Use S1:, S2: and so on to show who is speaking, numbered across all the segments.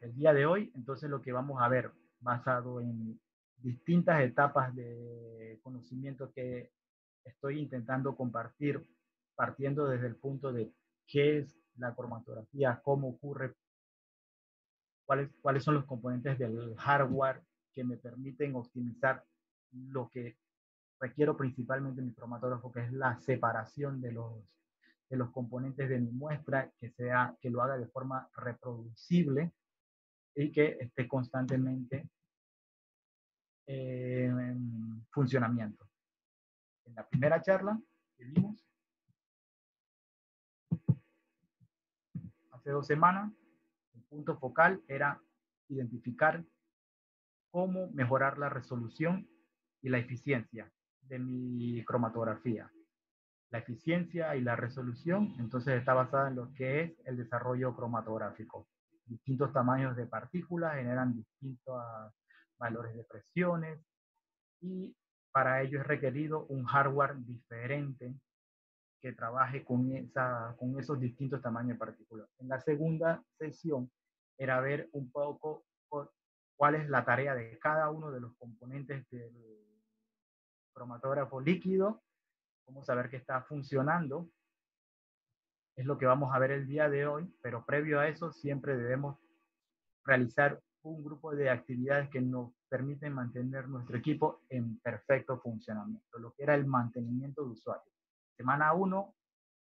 S1: el día de hoy, entonces lo que vamos a ver, basado en distintas etapas de conocimiento que estoy intentando compartir, partiendo desde el punto de qué es la cromatografía, cómo ocurre, cuáles son los componentes del hardware que me permiten optimizar lo que requiero principalmente en mi cromatógrafo, que es la separación de los componentes de mi muestra, que lo haga de forma reproducible y que esté constantemente en funcionamiento. En la primera charla que vimos hace 2 semanas, el punto focal era identificar cómo mejorar la resolución y la eficiencia de mi cromatografía. La eficiencia y la resolución, entonces, está basada en lo que es el desarrollo cromatográfico. Distintos tamaños de partículas generan distintos valores de presiones y para ello es requerido un hardware diferente que trabaje con esos distintos tamaños de partículas. En la segunda sesión era ver un poco cuál es la tarea de cada uno de los componentes del cromatógrafo líquido, cómo saber que está funcionando. Es lo que vamos a ver el día de hoy, pero previo a eso siempre debemos realizar un grupo de actividades que nos permiten mantener nuestro equipo en perfecto funcionamiento, lo que era el mantenimiento de usuario. Semana 1,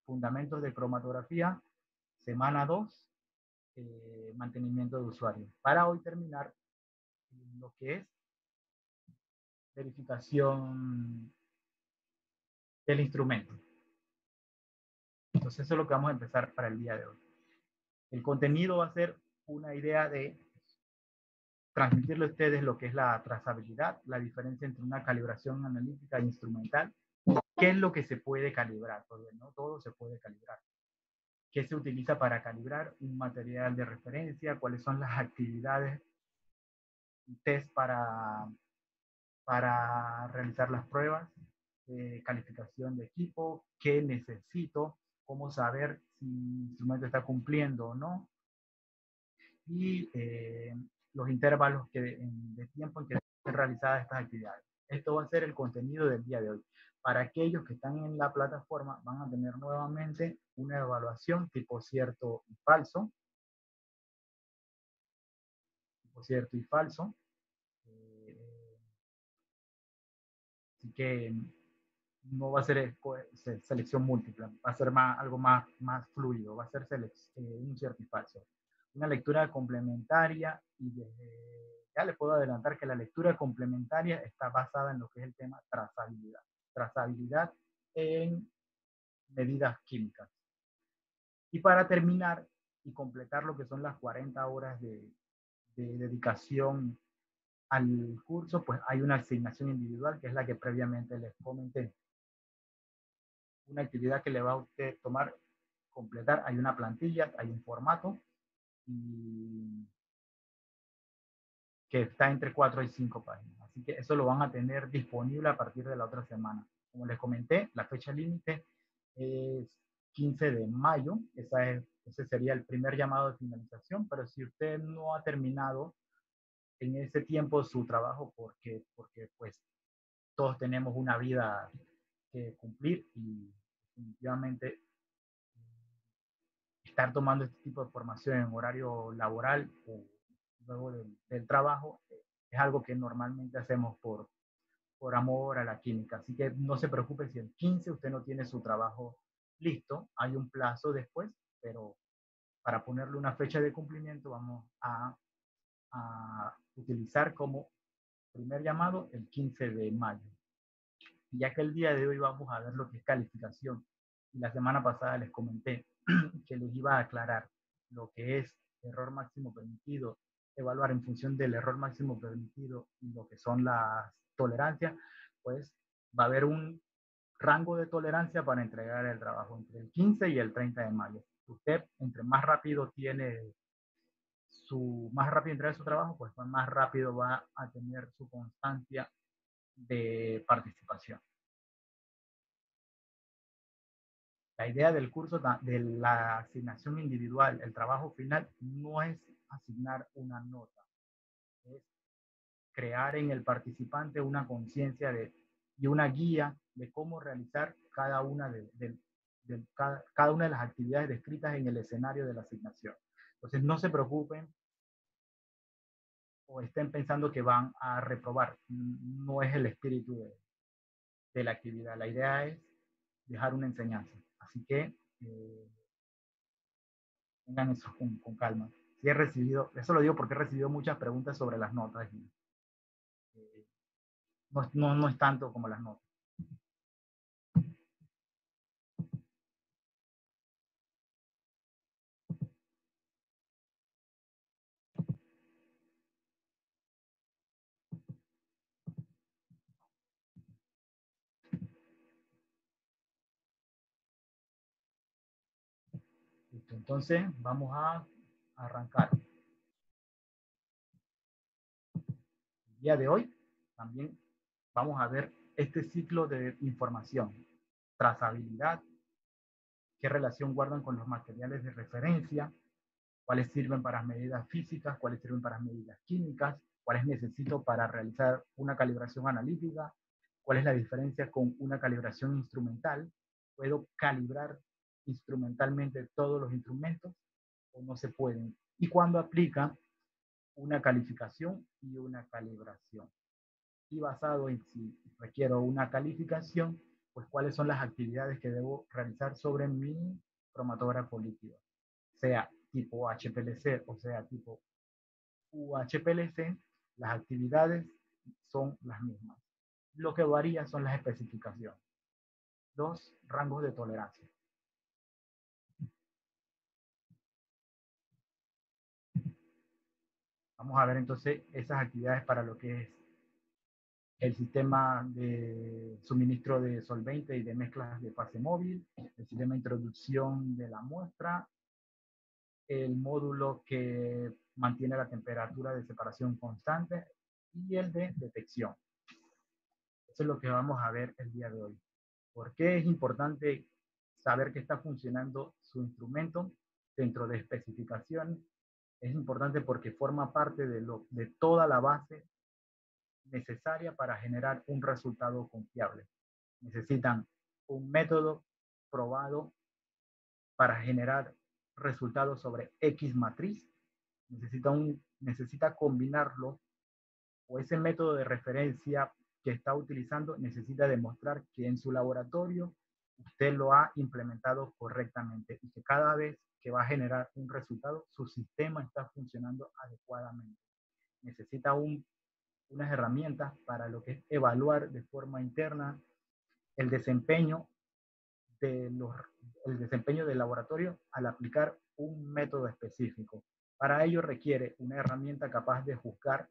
S1: fundamentos de cromatografía. Semana 2, mantenimiento de usuario. Para hoy terminar lo que es verificación del instrumento. Entonces eso es lo que vamos a empezar para el día de hoy. El contenido va a ser una idea de transmitirle a ustedes lo que es la trazabilidad, la diferencia entre una calibración analítica e instrumental, qué es lo que se puede calibrar, porque no todo se puede calibrar, qué se utiliza para calibrar un material de referencia, cuáles son las actividades y test para realizar las pruebas, calificación de equipo, qué necesito, cómo saber si mi instrumento está cumpliendo o no, y los intervalos de tiempo en que estén realizadas estas actividades. Esto va a ser el contenido del día de hoy. Para aquellos que están en la plataforma, van a tener nuevamente una evaluación tipo cierto y falso. Tipo cierto y falso. Así que no va a ser selección múltiple, va a ser algo más fluido, va a ser un cierto y falso. Una lectura complementaria y ya le puedo adelantar que la lectura complementaria está basada en lo que es el tema trazabilidad. Trazabilidad en medidas químicas. Y para terminar y completar lo que son las 40 horas de dedicación al curso, pues hay una asignación individual que es la que previamente les comenté. Una actividad que le va a usted tomar, completar, hay una plantilla, hay un formato y que está entre 4 y 5 páginas. Así que eso lo van a tener disponible a partir de la otra semana. Como les comenté, la fecha límite es 15 de mayo. Ese sería el primer llamado de finalización, pero si usted no ha terminado en ese tiempo su trabajo, porque pues todos tenemos una vida que cumplir y definitivamente estar tomando este tipo de formación en horario laboral o luego del trabajo es algo que normalmente hacemos por amor a la química. Así que no se preocupe si el 15 usted no tiene su trabajo listo, hay un plazo después, pero para ponerle una fecha de cumplimiento vamos a utilizar como primer llamado el 15 de mayo. Y ya que el día de hoy vamos a ver lo que es calificación, y la semana pasada les comenté que les iba a aclarar lo que es error máximo permitido, evaluar en función del error máximo permitido y lo que son las tolerancias, pues va a haber un rango de tolerancia para entregar el trabajo entre el 15 y el 30 de mayo. Usted, entre más rápido más rápido entrega su trabajo, pues más rápido va a tener su constancia de participación. La idea del curso, de la asignación individual, el trabajo final, no es asignar una nota, es crear en el participante una conciencia y una guía de cómo realizar cada una cada una de las actividades descritas en el escenario de la asignación. Entonces, no se preocupen o estén pensando que van a reprobar. No es el espíritu de la actividad. La idea es dejar una enseñanza. Así que tengan eso con calma. Si he recibido, eso lo digo porque he recibido muchas preguntas sobre las notas. Y, no es tanto como las notas. Listo, entonces vamos a arrancar. El día de hoy también vamos a ver este ciclo de información, trazabilidad, qué relación guardan con los materiales de referencia, cuáles sirven para medidas físicas, cuáles sirven para medidas químicas, cuáles necesito para realizar una calibración analítica, cuál es la diferencia con una calibración instrumental, puedo calibrar instrumentalmente todos los instrumentos o no se pueden, y cuándo aplica una calificación y una calibración. Y basado en si requiero una calificación, pues cuáles son las actividades que debo realizar sobre mi cromatógrafo líquido, sea tipo HPLC o sea tipo UHPLC, las actividades son las mismas. Lo que varía son las especificaciones. Dos rangos de tolerancia. Vamos a ver entonces esas actividades para lo que es el sistema de suministro de solvente y de mezclas de fase móvil, el sistema de introducción de la muestra, el módulo que mantiene la temperatura de separación constante y el de detección. Eso es lo que vamos a ver el día de hoy. ¿Por qué es importante saber que está funcionando su instrumento dentro de especificaciones? Es importante porque forma parte de toda la base necesaria para generar un resultado confiable. Necesitan un método probado para generar resultados sobre X matriz. Necesita combinarlo, o ese método de referencia que está utilizando necesita demostrar que en su laboratorio usted lo ha implementado correctamente y que cada vez que va a generar un resultado, su sistema está funcionando adecuadamente. Necesita unas herramientas para lo que es evaluar de forma interna el desempeño el desempeño del laboratorio al aplicar un método específico. Para ello requiere una herramienta capaz de juzgar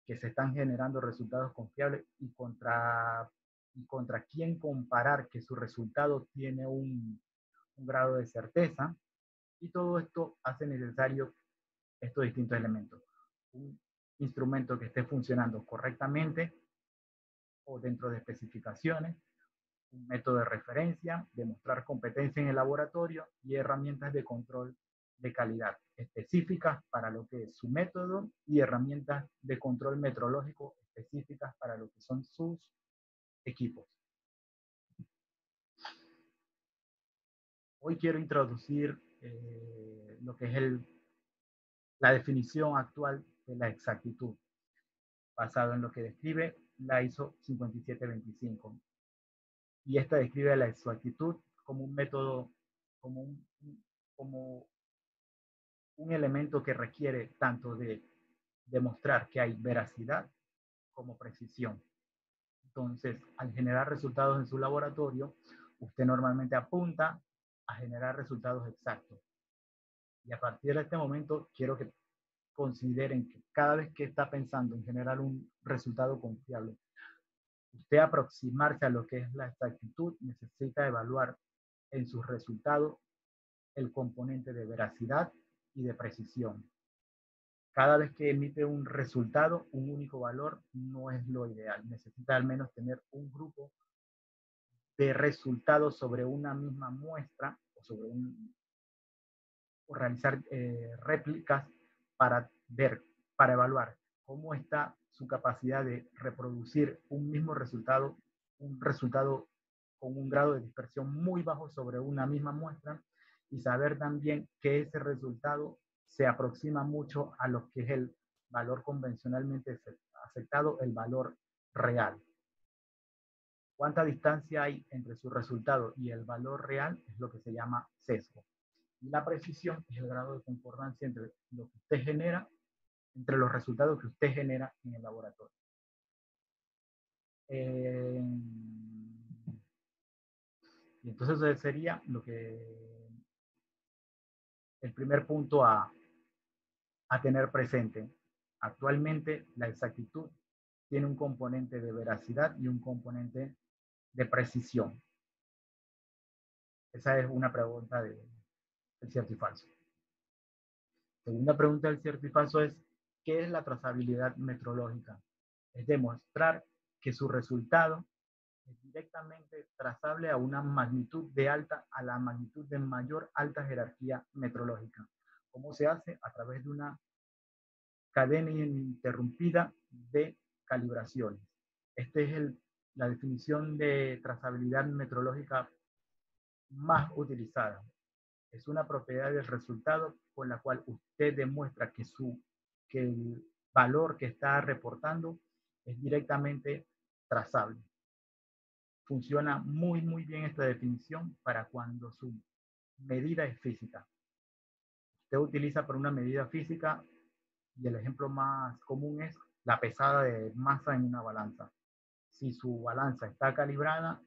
S1: que se están generando resultados confiables y contra quién comparar que su resultado tiene un grado de certeza. Y todo esto hace necesario estos distintos elementos. Un instrumento que esté funcionando correctamente o dentro de especificaciones, un método de referencia, demostrar competencia en el laboratorio y herramientas de control de calidad específicas para lo que es su método y herramientas de control metrológico específicas para lo que son sus equipos. Hoy quiero introducir lo que es la definición actual de la exactitud, basado en lo que describe la ISO 5725. Y esta describe la exactitud como un método, como como un elemento que requiere tanto de demostrar que hay veracidad como precisión. Entonces, al generar resultados en su laboratorio, usted normalmente apunta a generar resultados exactos. Y a partir de este momento, quiero que consideren que cada vez que está pensando en generar un resultado confiable, usted aproximarse a lo que es la exactitud, necesita evaluar en sus resultados el componente de veracidad y de precisión. Cada vez que emite un resultado, un único valor no es lo ideal. Necesita al menos tener un grupo de resultados sobre una misma muestra o realizar réplicas para ver, para evaluar cómo está su capacidad de reproducir un mismo resultado, un resultado con un grado de dispersión muy bajo sobre una misma muestra, y saber también que ese resultado se aproxima mucho a lo que es el valor convencionalmente aceptado, el valor real. ¿Cuánta distancia hay entre su resultado y el valor real? Es lo que se llama sesgo. Y la precisión es el grado de concordancia entre lo que usted genera, entre los resultados que usted genera en el laboratorio. Y entonces ese sería el primer punto a tener presente. Actualmente la exactitud tiene un componente de veracidad y un componente de precisión. Esa es una pregunta del cierto y falso. Segunda pregunta del cierto y falso es, ¿qué es la trazabilidad metrológica? Es demostrar que su resultado es directamente trazable a una magnitud de alta, a la magnitud de mayor alta jerarquía metrológica. ¿Cómo se hace? A través de una cadena ininterrumpida de calibraciones. Esta es la definición de trazabilidad metrológica más utilizada. Es una propiedad del resultado con la cual usted demuestra que el valor que está reportando es directamente trazable. Funciona muy, muy bien esta definición para cuando su medida es física. Usted utiliza para una medida física, y el ejemplo más común es la pesada de masa en una balanza. Si su balanza está calibrada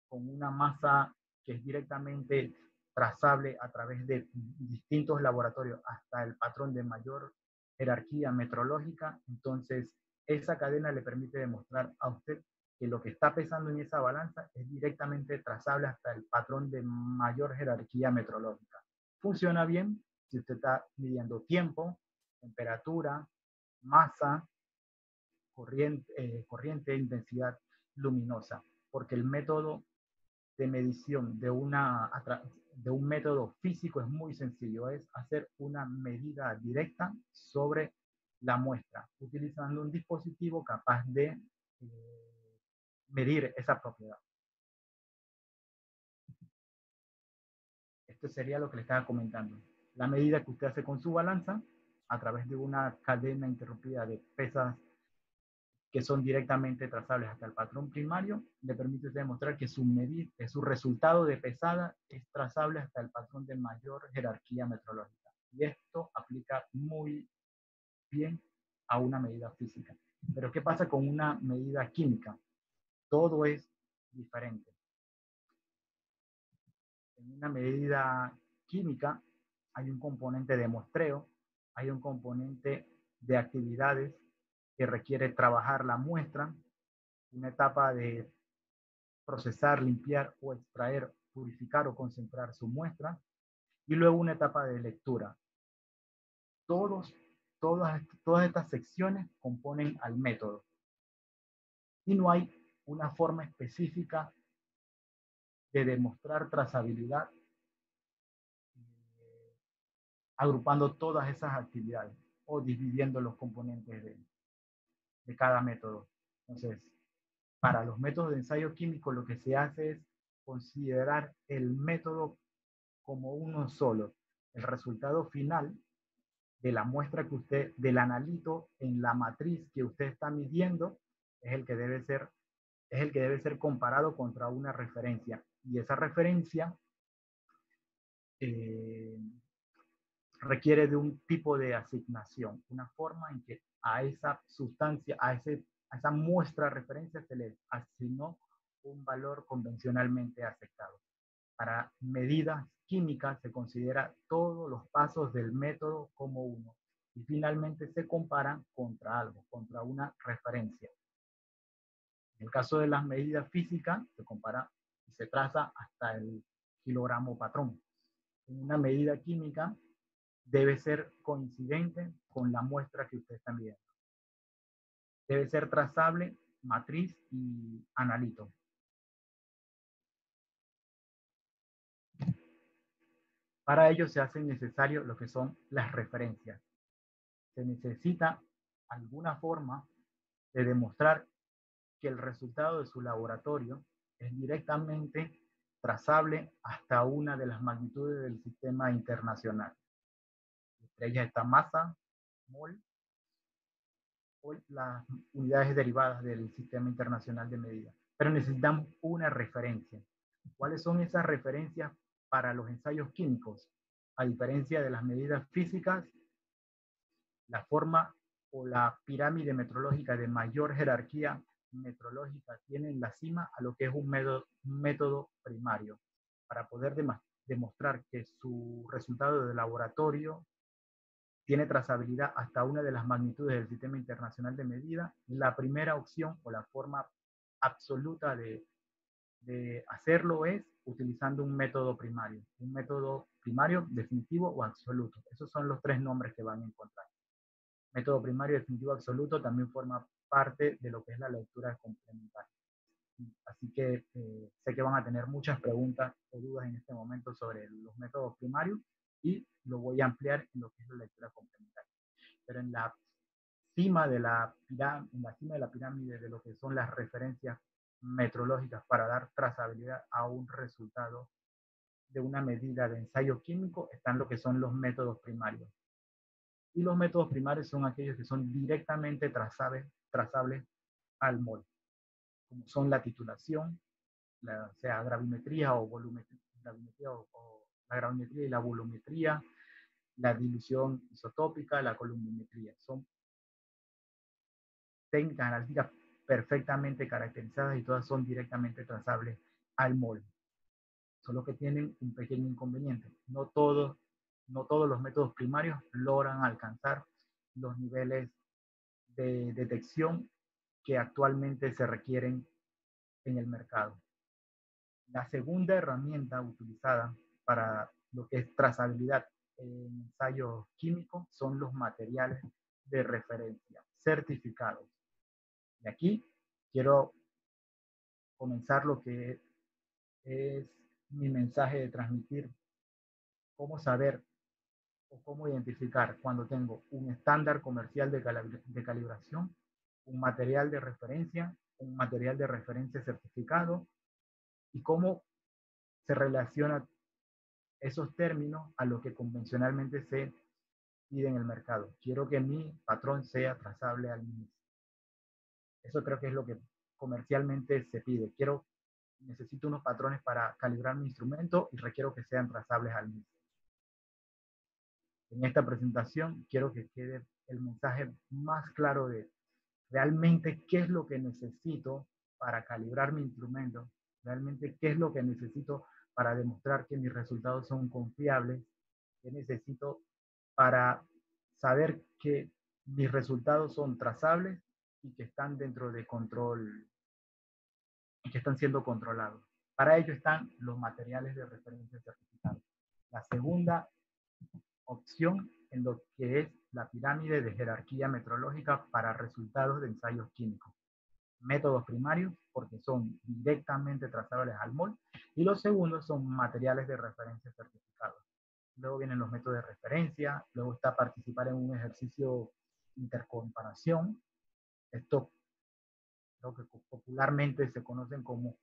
S1: con una masa que es directamente trazable a través de distintos laboratorios hasta el patrón de mayor jerarquía metrológica, entonces esa cadena le permite demostrar a usted que lo que está pesando en esa balanza es directamente trazable hasta el patrón de mayor jerarquía metrológica. Funciona bien si usted está midiendo tiempo, temperatura, masa, corriente, intensidad luminosa, porque el método de medición de un método físico es muy sencillo, es hacer una medida directa sobre la muestra, utilizando un dispositivo capaz de medir esa propiedad. Esto sería lo que le estaba comentando. La medida que usted hace con su balanza a través de una cadena interrumpida de pesas que son directamente trazables hasta el patrón primario, le permite demostrar que su resultado de pesada es trazable hasta el patrón de mayor jerarquía metrológica. Y esto aplica muy bien a una medida física. Pero ¿qué pasa con una medida química? Todo es diferente. En una medida química hay un componente de muestreo, hay un componente de actividades que requiere trabajar la muestra, una etapa de procesar, limpiar o extraer, purificar o concentrar su muestra, y luego una etapa de lectura. Todas estas secciones componen al método, y no hay una forma específica de demostrar trazabilidad agrupando todas esas actividades o dividiendo los componentes de cada método. Entonces, para los métodos de ensayo químico, lo que se hace es considerar el método como uno solo. El resultado final de la muestra que usted, del analito en la matriz que usted está midiendo, es el que debe ser comparado contra una referencia. Y esa referencia requiere de un tipo de asignación, una forma en que a esa sustancia, a esa muestra de referencia se le asignó un valor convencionalmente aceptado. Para medidas químicas se considera todos los pasos del método como uno y finalmente se comparan contra algo, contra una referencia. En el caso de las medidas físicas se compara y se traza hasta el kilogramo patrón. En una medida química debe ser coincidente con la muestra que usted está midiendo. Debe ser trazable, matriz y analito. Para ello se hacen necesarios lo que son las referencias. se necesita alguna forma de demostrar que el resultado de su laboratorio es directamente trazable hasta una de las magnitudes del sistema internacional. Entre ellas está masa, mol, o las unidades derivadas del sistema internacional de medida. Pero necesitamos una referencia. ¿Cuáles son esas referencias para los ensayos químicos? A diferencia de las medidas físicas, la forma o la pirámide metrológica de mayor jerarquía metrológica tiene en la cima a lo que es un método primario. Para poder demostrar que su resultado de laboratorio tiene trazabilidad hasta una de las magnitudes del sistema internacional de medida, la primera opción o la forma absoluta de hacerlo es utilizando un método primario. Un método primario definitivo o absoluto. Esos son los tres nombres que van a encontrar. Método primario definitivo absoluto también forma parte de lo que es la lectura complementaria. Así que sé que van a tener muchas preguntas o dudas en este momento sobre los métodos primarios y lo voy a ampliar en lo que es la lectura complementaria. Pero en la cima de la pirámide de lo que son las referencias metrológicas para dar trazabilidad a un resultado de una medida de ensayo químico están lo que son los métodos primarios. Y los métodos primarios son aquellos que son directamente trazables al mol, como son la titulación, sea gravimetría o volumetría, la gravimetría y la volumetría, la dilución isotópica, la columnometría. Son técnicas analíticas perfectamente caracterizadas y todas son directamente trazables al mol. Solo que tienen un pequeño inconveniente. No todos los métodos primarios logran alcanzar los niveles de detección que actualmente se requieren en el mercado. La segunda herramienta utilizada para lo que es trazabilidad en ensayos químicos son los materiales de referencia certificados. Y aquí quiero comenzar lo que es mi mensaje de transmitir cómo saber o cómo identificar cuando tengo un estándar comercial de calibración, un material de referencia certificado y cómo se relaciona esos términos a lo que convencionalmente se pide en el mercado. Quiero que mi patrón sea trazable al MIS. Eso creo que es lo que comercialmente se pide. Necesito unos patrones para calibrar mi instrumento y requiero que sean trazables al MIS. En esta presentación quiero que quede el mensaje más claro de realmente qué es lo que necesito para calibrar mi instrumento, realmente qué es lo que necesito para demostrar que mis resultados son confiables, qué necesito para saber que mis resultados son trazables y que están dentro de control y que están siendo controlados. Para ello están los materiales de referencia certificados. La segunda opción en lo que es la pirámide de jerarquía metrológica para resultados de ensayos químicos. Métodos primarios, porque son directamente trazables al mol, y los segundos son materiales de referencia certificados. Luego vienen los métodos de referencia, luego está participar en un ejercicio intercomparación. Esto creo que popularmente se conocen como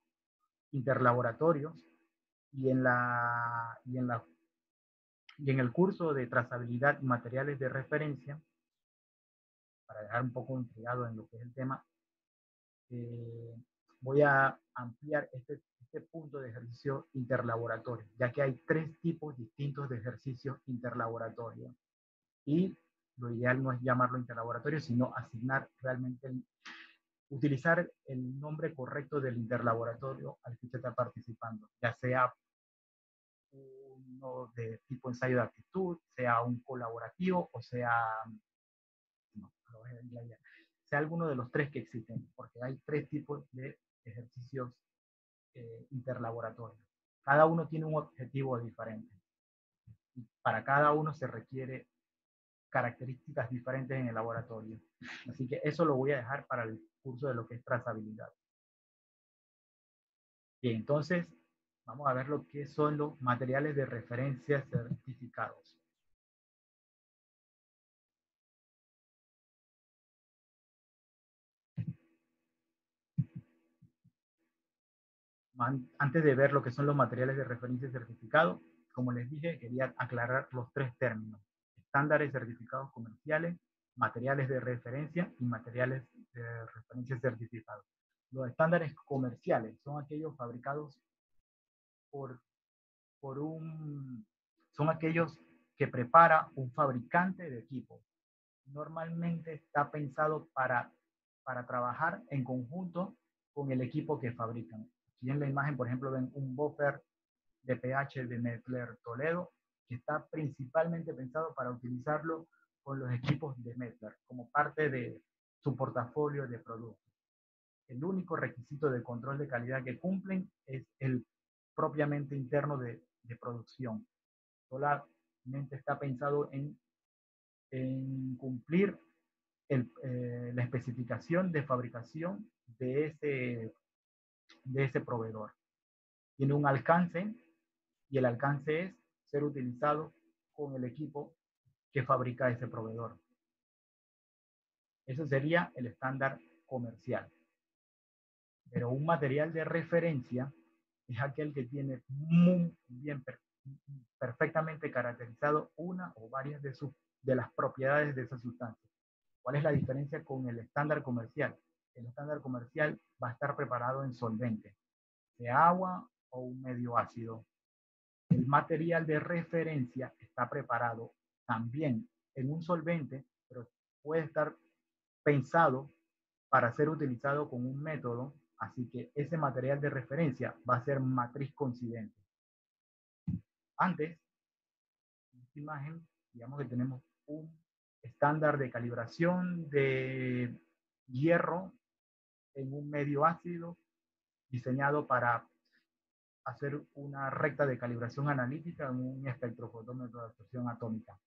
S1: interlaboratorios, y en el curso de trazabilidad y materiales de referencia, para dejar un poco intrigado en lo que es el tema, voy a ampliar este punto de ejercicio interlaboratorio, ya que hay tres tipos distintos de ejercicios interlaboratorio. Y lo ideal no es llamarlo interlaboratorio, sino asignar realmente, utilizar el nombre correcto del interlaboratorio al que usted está participando, ya sea uno de tipo ensayo de aptitud, sea un colaborativo o sea, no, sea alguno de los tres que existen, porque hay tres tipos de ejercicios interlaboratorios. Cada uno tiene un objetivo diferente. Y para cada uno se requiere características diferentes en el laboratorio. Así que eso lo voy a dejar para el curso de lo que es trazabilidad. Bien, entonces vamos a ver lo que son los materiales de referencia certificados. Antes de ver lo que son los materiales de referencia certificados, como les dije, quería aclarar los tres términos: estándares certificados comerciales, materiales de referencia y materiales de referencia certificados. Los estándares comerciales son aquellos fabricados por, por son aquellos que prepara un fabricante de equipo. Normalmente está pensado para trabajar en conjunto con el equipo que fabrican. Aquí en la imagen, por ejemplo, ven un buffer de pH de Mettler Toledo, que está principalmente pensado para utilizarlo con los equipos de Mettler como parte de su portafolio de productos. El único requisito de control de calidad que cumplen es el propiamente interno de producción. Solamente está pensado en cumplir la especificación de fabricación de ese proveedor. Tiene un alcance y el alcance es ser utilizado con el equipo que fabrica ese proveedor. Eso sería el estándar comercial. Pero un material de referencia es aquel que tiene muy bien, perfectamente caracterizado una o varias de las propiedades de esa sustancia. ¿Cuál es la diferencia con el estándar comercial? El estándar comercial va a estar preparado en solvente, de agua o un medio ácido. El material de referencia está preparado también en un solvente, pero puede estar pensado para ser utilizado con un método, así que ese material de referencia va a ser matriz coincidente. Antes, en esta imagen, digamos que tenemos un estándar de calibración de hierro en un medio ácido diseñado para hacer una recta de calibración analítica en un espectrofotómetro de absorción atómica.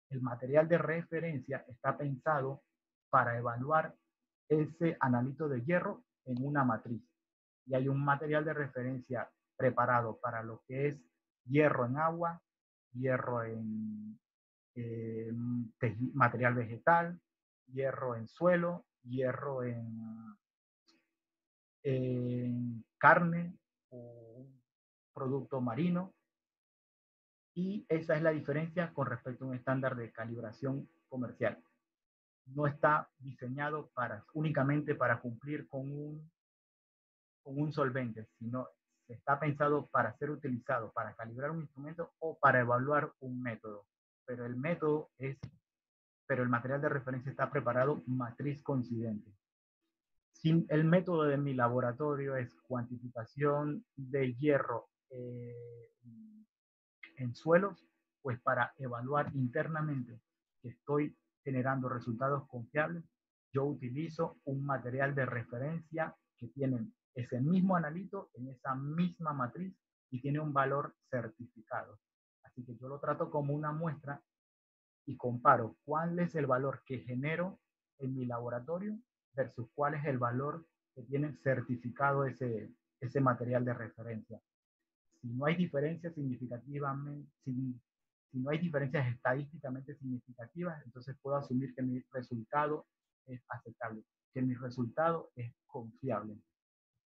S1: El material de referencia está pensado para evaluar ese analito de hierro en una matriz. Y hay un material de referencia preparado para lo que es hierro en agua, hierro en material vegetal, hierro en suelo, hierro en carne o un producto marino. Y esa es la diferencia con respecto a un estándar de calibración comercial. No está diseñado únicamente para cumplir con un solvente, sino está pensado para ser utilizado para calibrar un instrumento o para evaluar un método. Pero el método pero el material de referencia está preparado matriz coincidente. Si el método de mi laboratorio es cuantificación de hierro en suelos, pues para evaluar internamente que estoy generando resultados confiables, yo utilizo un material de referencia que tiene ese mismo analito en esa misma matriz y tiene un valor certificado. Así que yo lo trato como una muestra y comparo cuál es el valor que genero en mi laboratorio versus cuál es el valor que tiene certificado ese material de referencia. Si no hay diferencias significativamente, si no hay diferencias estadísticamente significativas, entonces puedo asumir que mi resultado es aceptable, que mi resultado es confiable.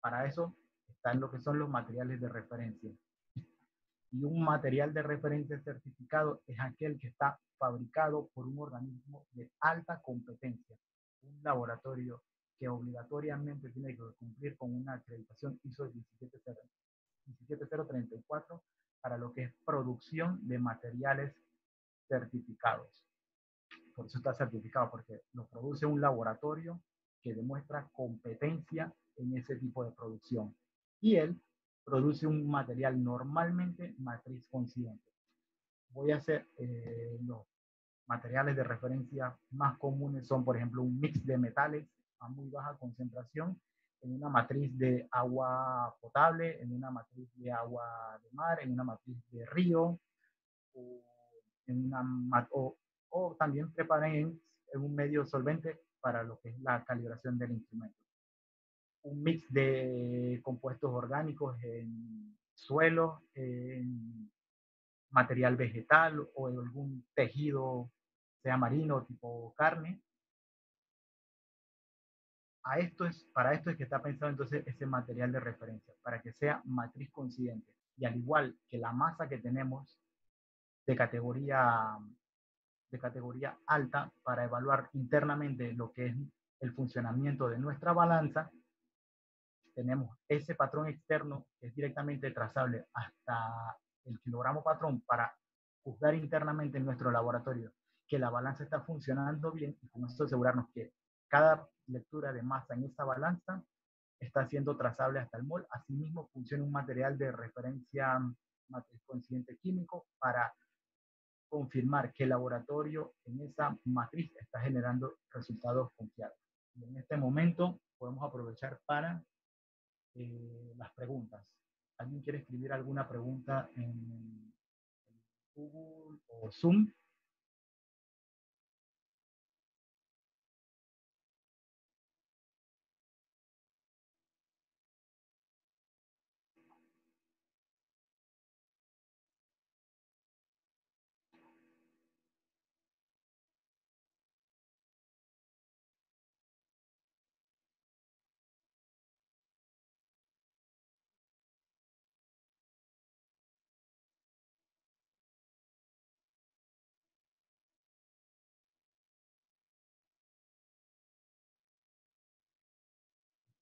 S1: Para eso están lo que son los materiales de referencia. Y un material de referencia certificado es aquel que está fabricado por un organismo de alta competencia, un laboratorio que obligatoriamente tiene que cumplir con una acreditación ISO 17034 para lo que es producción de materiales certificados. Por eso está certificado, porque lo produce un laboratorio que demuestra competencia en ese tipo de producción. Y él produce un material normalmente matriz coincidente. Voy a hacer los materiales de referencia más comunes son, por ejemplo, un mix de metales a muy baja concentración en una matriz de agua potable, en una matriz de agua de mar, en una matriz de río, o, en una, o también preparan en un medio solvente para lo que es la calibración del instrumento. Un mix de compuestos orgánicos en suelo, en material vegetal o en algún tejido, sea marino, tipo carne, para esto es que está pensado entonces ese material de referencia, para que sea matriz coincidente. Y al igual que la masa que tenemos de categoría, de categoría alta para evaluar internamente lo que es el funcionamiento de nuestra balanza, tenemos ese patrón externo que es directamente trazable hasta el kilogramo patrón para juzgar internamente en nuestro laboratorio que la balanza está funcionando bien y con esto asegurarnos que cada lectura de masa en esa balanza está siendo trazable hasta el mol. Asimismo, funciona un material de referencia matriz coincidente químico para confirmar que el laboratorio en esa matriz está generando resultados confiables. Y en este momento podemos aprovechar para las preguntas. ¿Alguien quiere escribir alguna pregunta en Google o Zoom?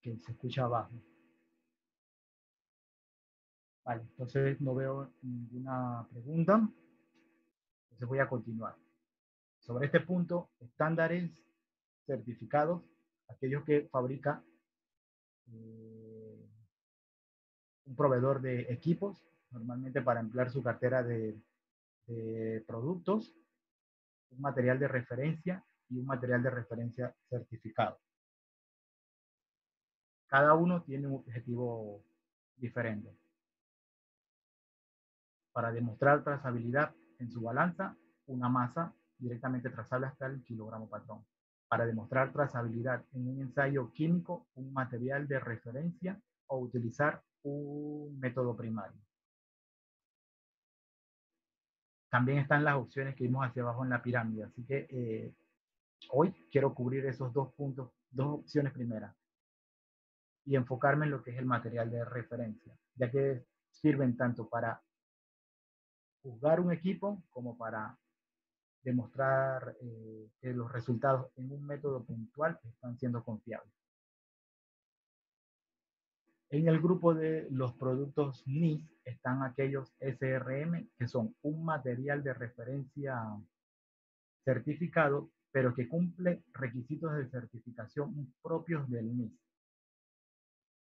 S1: Que se escucha abajo. Vale, entonces no veo ninguna pregunta. Entonces voy a continuar. Sobre este punto, estándares certificados, aquellos que fabrica eh, un proveedor de equipos, normalmente para emplear su cartera de productos, un material de referencia y un material de referencia certificado. Cada uno tiene un objetivo diferente. Para demostrar trazabilidad en su balanza, una masa directamente trazable hasta el kilogramo patrón. Para demostrar trazabilidad en un ensayo químico, un material de referencia o utilizar un método primario. También están las opciones que vimos hacia abajo en la pirámide, así que hoy quiero cubrir esos dos puntos, dos opciones primeras y enfocarme en lo que es el material de referencia, ya que sirven tanto para juzgar un equipo como para demostrar que los resultados en un método puntual están siendo confiables. En el grupo de los productos NIS están aquellos SRM, que son un material de referencia certificado, pero que cumple requisitos de certificación propios del NIS.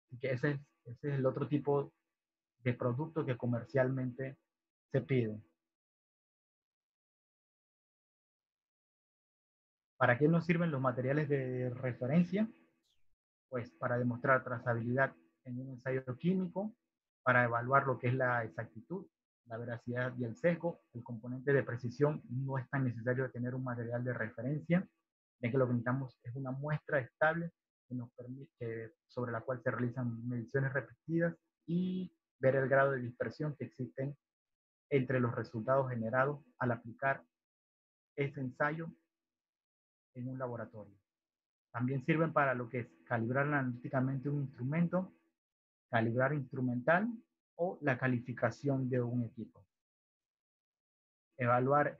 S1: Así que ese es el otro tipo de producto que comercialmente se pide. ¿Para qué nos sirven los materiales de referencia? Pues para demostrar trazabilidad en un ensayo químico, para evaluar lo que es la exactitud, la veracidad y el sesgo. El componente de precisión no es tan necesario tener un material de referencia, ya que lo que necesitamos es una muestra estable que nos permite, sobre la cual se realizan mediciones repetidas y ver el grado de dispersión que existen entre los resultados generados al aplicar ese ensayo en un laboratorio. También sirven para lo que es calibrar analíticamente un instrumento, calibrar instrumental o la calificación de un equipo. Evaluar,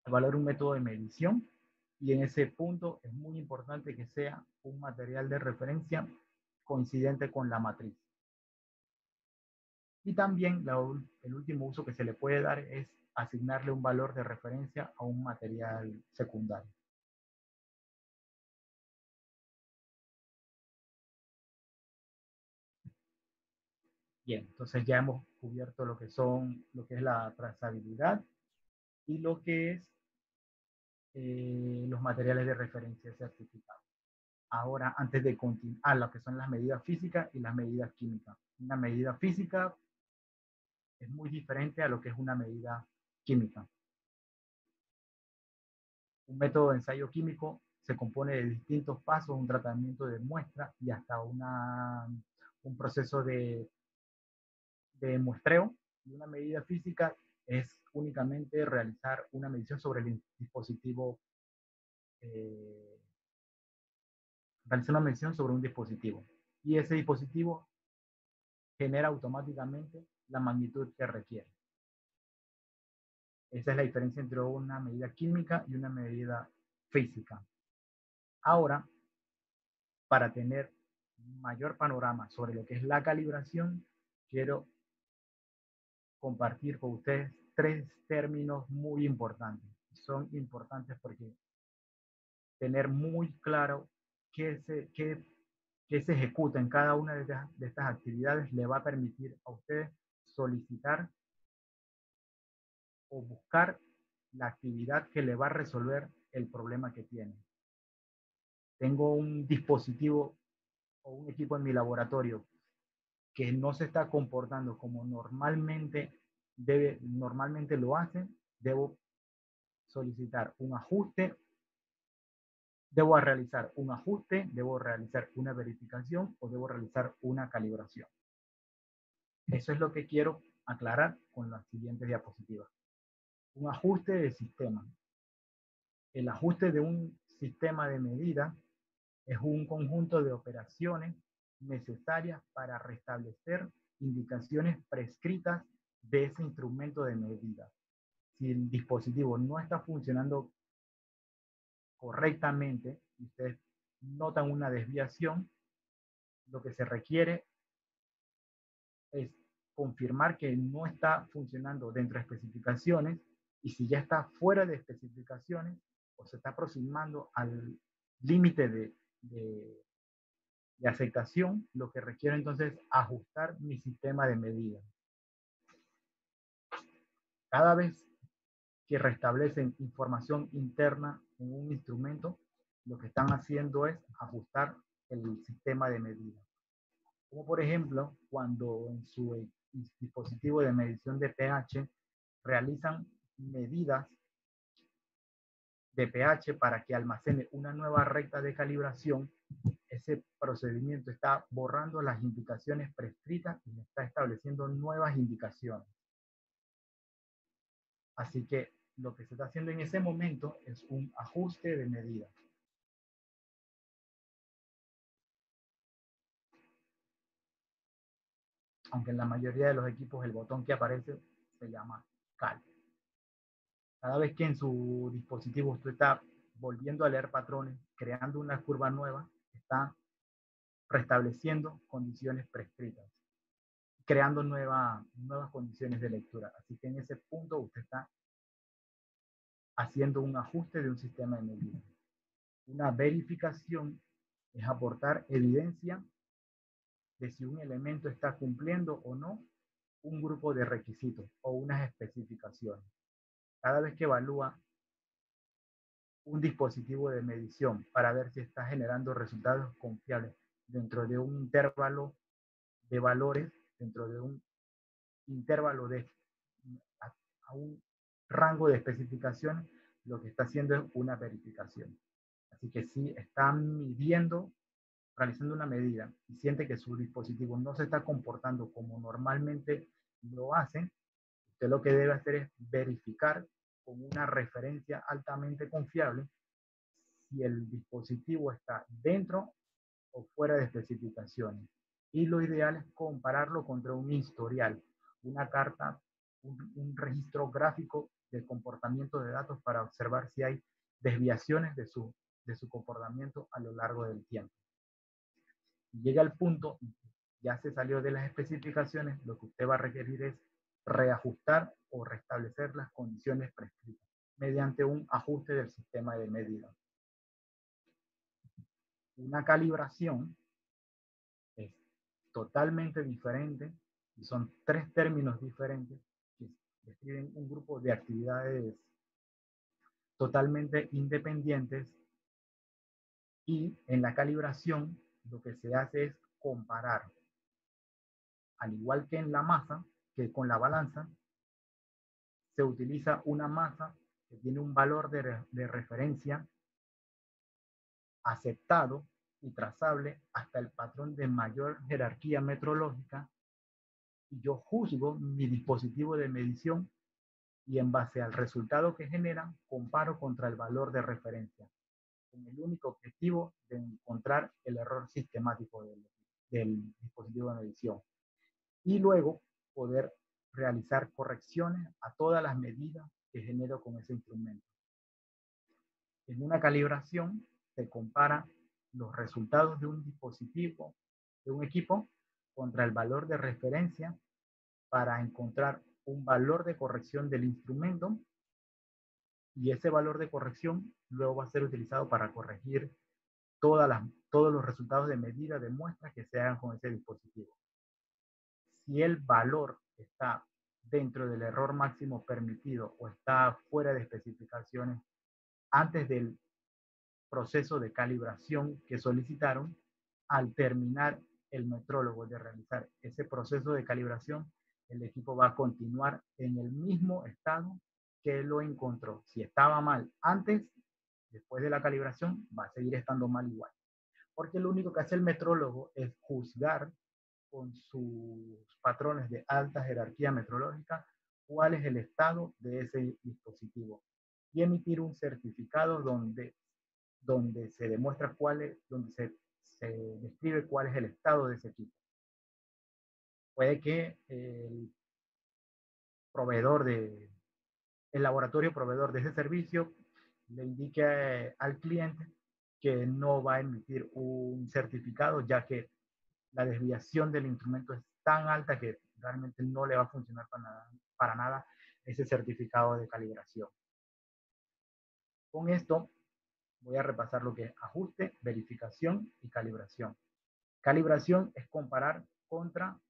S1: evaluar un método de medición y en ese punto es muy importante que sea un material de referencia coincidente con la matriz. Y también el último uso que se le puede dar es asignarle un valor de referencia a un material secundario. Bien, entonces ya hemos cubierto lo que es la trazabilidad y lo que es los materiales de referencia certificados. Ahora, antes de continuar, lo que son las medidas físicas y las medidas químicas. Una medida física es muy diferente a lo que es una medida química. Un método de ensayo químico se compone de distintos pasos, un tratamiento de muestra y hasta un proceso de muestreo. Y una medida física es únicamente realizar una medición sobre el dispositivo realiza una medición sobre un dispositivo y ese dispositivo genera automáticamente la magnitud que requiere. Esa es la diferencia entre una medida química y una medida física. Ahora, para tener mayor panorama sobre lo que es la calibración, quiero compartir con ustedes tres términos muy importantes. Son importantes porque tener muy claro qué se ejecuta en cada una de estas actividades le va a permitir a ustedes solicitar o buscar la actividad que le va a resolver el problema que tiene. Tengo un dispositivo o un equipo en mi laboratorio que no se está comportando como normalmente lo hace, debo solicitar un ajuste, debo realizar un ajuste, debo realizar una verificación o debo realizar una calibración. Eso es lo que quiero aclarar con las siguientes diapositivas. Un ajuste de sistema. El ajuste de un sistema de medida es un conjunto de operaciones necesarias para restablecer indicaciones prescritas de ese instrumento de medida. Si el dispositivo no está funcionando correctamente y ustedes notan una desviación, lo que se requiere es confirmar que no está funcionando dentro de especificaciones y si ya está fuera de especificaciones o se está aproximando al límite de aceptación, lo que requiere entonces ajustar mi sistema de medida. Cada vez que restablecen información interna en un instrumento, lo que están haciendo es ajustar el sistema de medida. Como por ejemplo, cuando en su dispositivo de medición de pH realizan medidas de pH para que almacene una nueva recta de calibración, ese procedimiento está borrando las indicaciones prescritas y está estableciendo nuevas indicaciones. Así que lo que se está haciendo en ese momento es un ajuste de medida. Aunque en la mayoría de los equipos el botón que aparece se llama cal. Cada vez que en su dispositivo usted está volviendo a leer patrones, creando una curva nueva, está restableciendo condiciones prescritas, creando nuevas condiciones de lectura. Así que en ese punto usted está haciendo un ajuste de un sistema de medida. Una verificación es aportar evidencia de si un elemento está cumpliendo o no un grupo de requisitos o unas especificaciones. Cada vez que evalúa un dispositivo de medición para ver si está generando resultados confiables dentro de un intervalo de valores, dentro de un intervalo a un rango de especificaciones, lo que está haciendo es una verificación. Así que si está midiendo, realizando una medida y siente que su dispositivo no se está comportando como normalmente lo hace, usted lo que debe hacer es verificar con una referencia altamente confiable si el dispositivo está dentro o fuera de especificaciones. Y lo ideal es compararlo contra un historial, una carta, un registro gráfico de comportamiento de datos para observar si hay desviaciones de su comportamiento a lo largo del tiempo. Si llega al punto, ya se salió de las especificaciones, lo que usted va a requerir es reajustar o restablecer las condiciones prescritas mediante un ajuste del sistema de medida. Una calibración es totalmente diferente y son tres términos diferentes que describen un grupo de actividades totalmente independientes y en la calibración lo que se hace es comparar, al igual que en la masa, que con la balanza, se utiliza una masa que tiene un valor de referencia aceptado y trazable hasta el patrón de mayor jerarquía metrológica y yo juzgo mi dispositivo de medición y en base al resultado que genera comparo contra el valor de referencia. con el único objetivo de encontrar el error sistemático del dispositivo de medición y luego poder realizar correcciones a todas las medidas que genero con ese instrumento. En una calibración se compara los resultados de un dispositivo, de un equipo, contra el valor de referencia para encontrar un valor de corrección del instrumento y ese valor de corrección luego va a ser utilizado para corregir todos los resultados de medida de muestras que se hagan con ese dispositivo. Si el valor está dentro del error máximo permitido o está fuera de especificaciones antes del proceso de calibración que solicitaron, al terminar el metrólogo de realizar ese proceso de calibración, el equipo va a continuar en el mismo estado que lo encontró. Si estaba mal antes, después de la calibración, va a seguir estando mal igual. Porque lo único que hace el metrólogo es juzgar con sus patrones de alta jerarquía metrológica cuál es el estado de ese dispositivo y emitir un certificado donde se demuestra donde se describe cuál es el estado de ese equipo. Puede que el laboratorio proveedor de ese servicio le indique al cliente que no va a emitir un certificado, ya que la desviación del instrumento es tan alta que realmente no le va a funcionar para nada ese certificado de calibración. Con esto voy a repasar lo que es ajuste, verificación y calibración. Calibración es comparar contra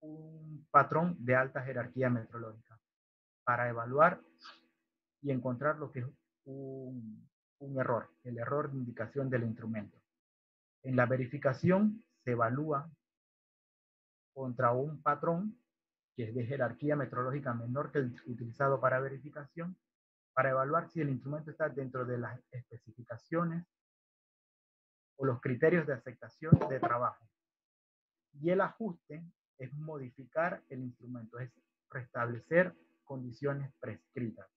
S1: un patrón de alta jerarquía metrológica para evaluar y encontrar lo que es un error, el error de indicación del instrumento. En la verificación se evalúa contra un patrón que es de jerarquía metrológica menor que el utilizado para verificación, para evaluar si el instrumento está dentro de las especificaciones o los criterios de aceptación de trabajo. Y el ajuste es modificar el instrumento, es restablecer condiciones prescritas.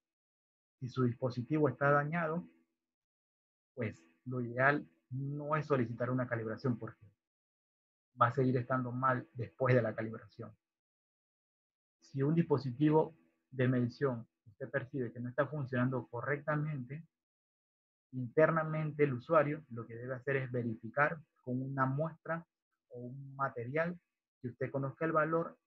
S1: Si su dispositivo está dañado, pues lo ideal no es solicitar una calibración porque va a seguir estando mal después de la calibración. Si un dispositivo de medición usted percibe que no está funcionando correctamente, internamente el usuario lo que debe hacer es verificar con una muestra o un material que usted conozca el valor,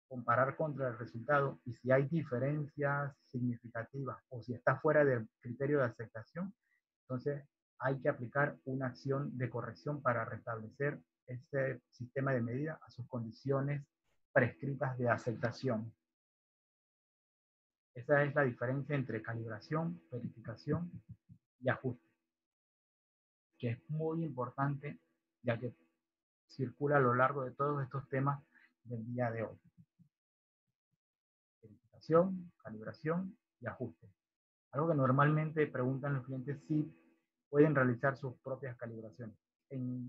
S1: comparar contra el resultado y si hay diferencias significativas o si está fuera del criterio de aceptación, entonces hay que aplicar una acción de corrección para restablecer ese sistema de medida a sus condiciones prescritas de aceptación. Esa es la diferencia entre calibración, verificación y ajuste, que es muy importante ya que circula a lo largo de todos estos temas del día de hoy. Verificación, calibración y ajuste. Algo que normalmente preguntan los clientes si pueden realizar sus propias calibraciones. En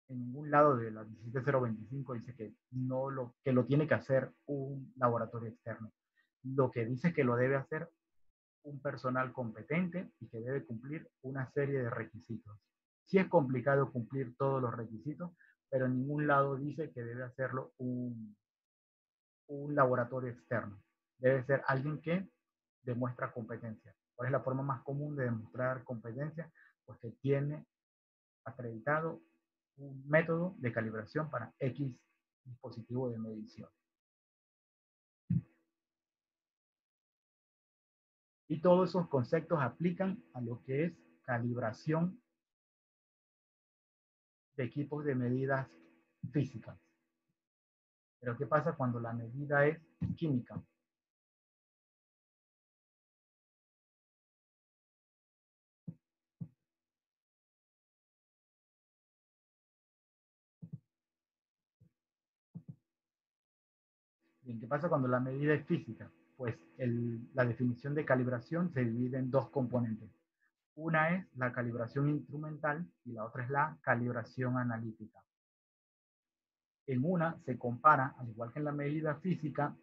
S1: ningún lado de la 17025 dice que lo tiene que hacer un laboratorio externo. Lo que dice que lo debe hacer un personal competente y que debe cumplir una serie de requisitos. Sí es complicado cumplir todos los requisitos, pero en ningún lado dice que debe hacerlo un laboratorio externo. Debe ser alguien que demuestra competencia. ¿Cuál es la forma más común de demostrar competencia? Pues que tiene acreditado un método de calibración para X dispositivo de medición. Y todos esos conceptos aplican a lo que es calibración de equipos de medidas físicas. Pero ¿qué pasa cuando la medida es química? Bien, ¿qué pasa cuando la medida es física? Pues la definición de calibración se divide en dos componentes. Una es la calibración instrumental y la otra es la calibración analítica. En una se compara, al igual que en la medida física,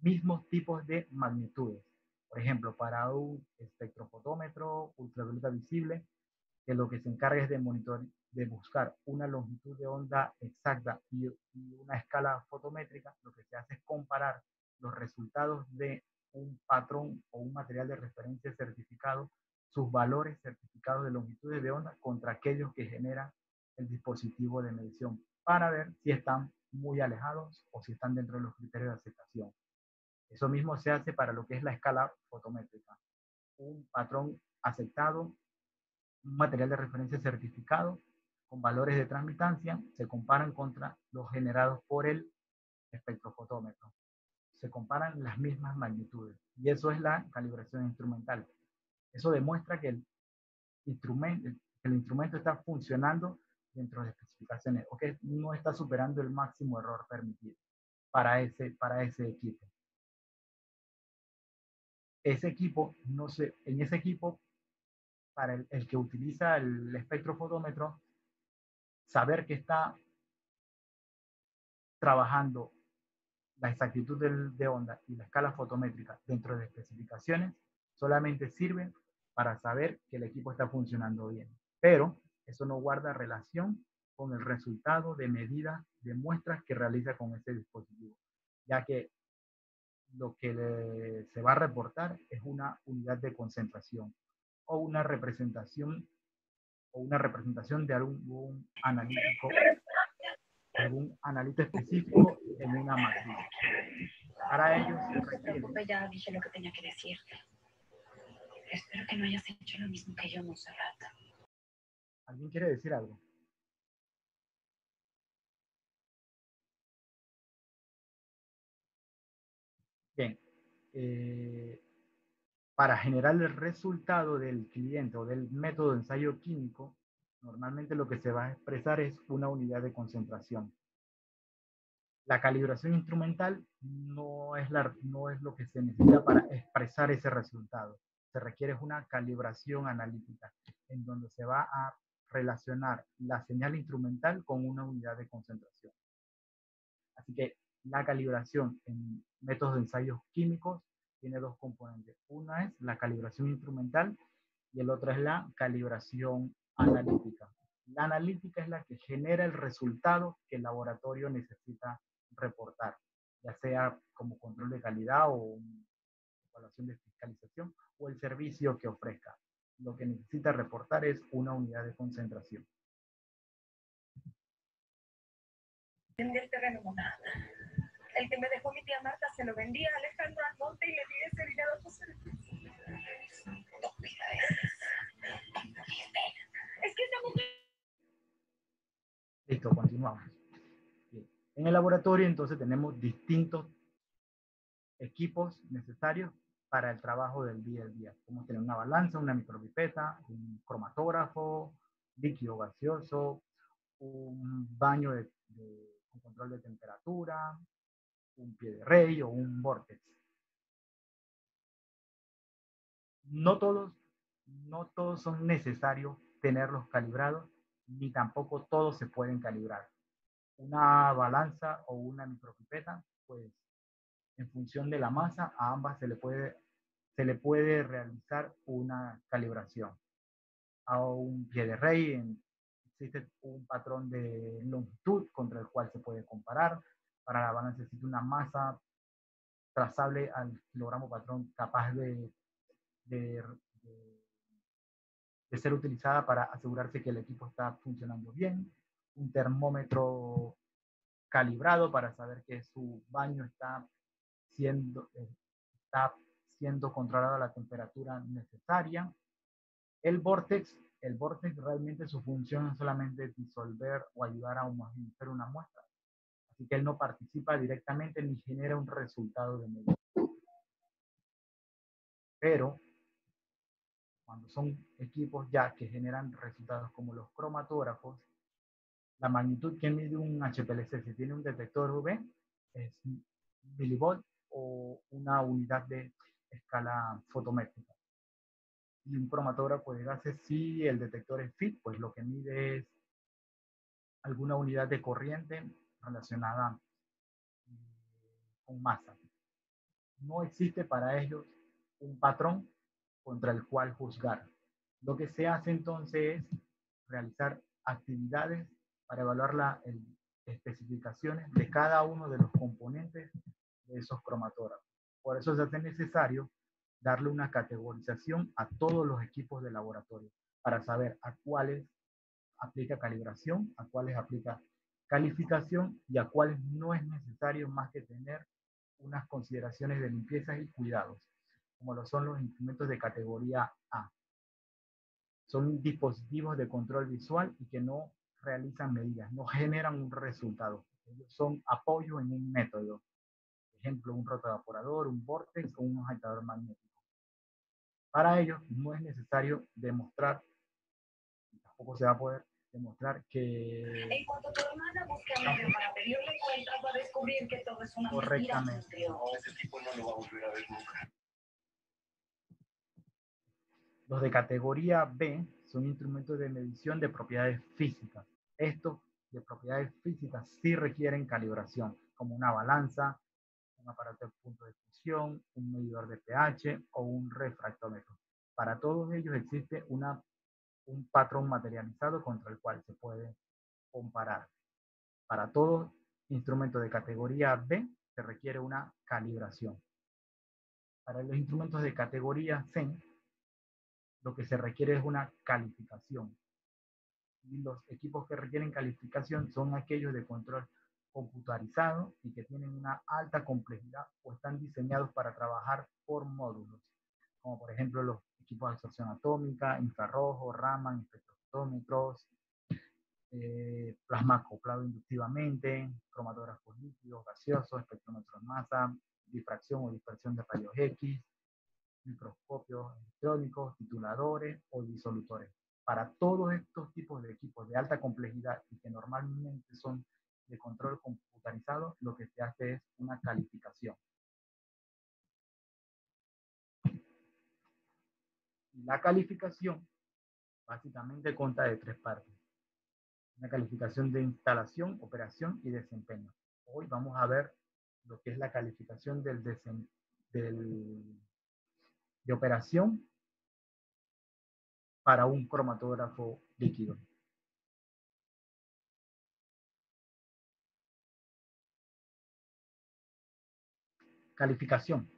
S1: mismos tipos de magnitudes. Por ejemplo, para un espectrofotómetro ultravioleta visible, que lo que se encarga es de monitorear, de buscar una longitud de onda exacta y una escala fotométrica, lo que se hace es comparar los resultados de un patrón o un material de referencia certificado, sus valores certificados de longitudes de onda contra aquellos que genera el dispositivo de medición para ver si están muy alejados o si están dentro de los criterios de aceptación. Eso mismo se hace para lo que es la escala fotométrica. Un patrón aceptado, un material de referencia certificado con valores de transmitancia se comparan contra los generados por el espectrofotómetro. Se comparan las mismas magnitudes y eso es la calibración instrumental. Eso demuestra que el instrumento está funcionando dentro de especificaciones o que no está superando el máximo error permitido para ese equipo. Ese equipo, no sé, en ese equipo, para el que utiliza el espectrofotómetro, saber que está trabajando la exactitud de onda y la escala fotométrica dentro de especificaciones solamente sirven para saber que el equipo está funcionando bien. Pero eso no guarda relación con el resultado de medidas de muestras que realiza con ese dispositivo, ya que lo que se va a reportar es una unidad de concentración o una representación de algún analítico específico en una matriz. Para ello se
S2: No se
S1: requiere...
S2: preocupe, ya dije lo que tenía que decirte. Espero que no hayas hecho lo mismo que yo, Monserrat.
S1: ¿Alguien quiere decir algo? Bien. Para generar el resultado del cliente o del método de ensayo químico, normalmente lo que se va a expresar es una unidad de concentración. La calibración instrumental no es lo que se necesita para expresar ese resultado. Se requiere una calibración analítica, en donde se va a relacionar la señal instrumental con una unidad de concentración. Así que la calibración en métodos de ensayos químicos tiene dos componentes. Una es la calibración instrumental y el otro es la calibración analítica. La analítica es la que genera el resultado que el laboratorio necesita reportar, ya sea como control de calidad o evaluación de fiscalización o el servicio que ofrezca. Lo que necesita reportar es una unidad de concentración.
S2: Vendí el terreno monada. El que me dejó mi tía Marta se lo vendí a Alejandro Almonte y le di ese dinero a José. Es que esa mujer...
S1: Listo, continuamos. Bien. En el laboratorio entonces tenemos distintos equipos necesarios para el trabajo del día a día. Como tener una balanza, una micropipeta, un cromatógrafo, líquido gaseoso, un baño de control de temperatura, un pie de rey o un vortex. No todos, no todos son necesarios tenerlos calibrados, ni tampoco todos se pueden calibrar. Una balanza o una micropipeta, pues en función de la masa, a ambas se le puede realizar una calibración. A un pie de rey existe un patrón de longitud contra el cual se puede comparar. Para la balanza existe una masa trazable al kilogramo patrón capaz de, de ser utilizada para asegurarse que el equipo está funcionando bien. Un termómetro calibrado para saber que su baño siendo, está siendo controlada la temperatura necesaria. El vortex realmente su función es solamente disolver o ayudar a homogeneizar una muestra. Así que él no participa directamente ni genera un resultado de medición. Pero cuando son equipos ya que generan resultados como los cromatógrafos, la magnitud que mide un HPLC, si tiene un detector UV, es milivolt o una unidad de escala fotométrica. Y un cromatógrafo de gases, si el detector es FIT, pues lo que mide es alguna unidad de corriente relacionada con masa. No existe para ellos un patrón contra el cual juzgar. Lo que se hace entonces es realizar actividades para evaluar las especificaciones de cada uno de los componentes de esos cromatógrafos. Por eso se hace necesario darle una categorización a todos los equipos de laboratorio para saber a cuáles aplica calibración, a cuáles aplica calificación y a cuáles no es necesario más que tener unas consideraciones de limpieza y cuidados, como lo son los instrumentos de categoría A. Son dispositivos de control visual y que no realizan medidas, no generan un resultado. Ellos son apoyo en un método. Por ejemplo, un rotoevaporador, un vórtex o un agitador magnético. Para ello, no es necesario demostrar, tampoco se va a poder demostrar que...
S2: En cuanto tu hermana busque a Mario para pedirle cuentas, va a descubrir que todo es una mentira.
S1: Correctamente.
S2: No, ese tipo no lo va a volver a ver nunca.
S1: Los de categoría B son instrumentos de medición de propiedades físicas. Estos de propiedades físicas sí requieren calibración, como una balanza, un aparato de punto de fusión, un medidor de pH o un refractómetro. Para todos ellos existe un patrón materializado contra el cual se puede comparar. Para todo instrumento de categoría B se requiere una calibración. Para los instrumentos de categoría C, lo que se requiere es una calificación. Y los equipos que requieren calificación son aquellos de control computarizado y que tienen una alta complejidad o están diseñados para trabajar por módulos, como por ejemplo los equipos de absorción atómica, infrarrojo, Raman, espectrómetros, plasma acoplado inductivamente, cromatógrafos líquidos, gaseosos, espectrómetros masa, difracción o dispersión de rayos X, microscopios electrónicos, tituladores o disolutores. Para todos estos tipos de equipos de alta complejidad y que normalmente son de control computarizado, lo que se hace es una calificación. Y la calificación básicamente consta de tres partes. Una calificación de instalación, operación y desempeño. Hoy vamos a ver lo que es la calificación de operación para un cromatógrafo líquido. Calificación.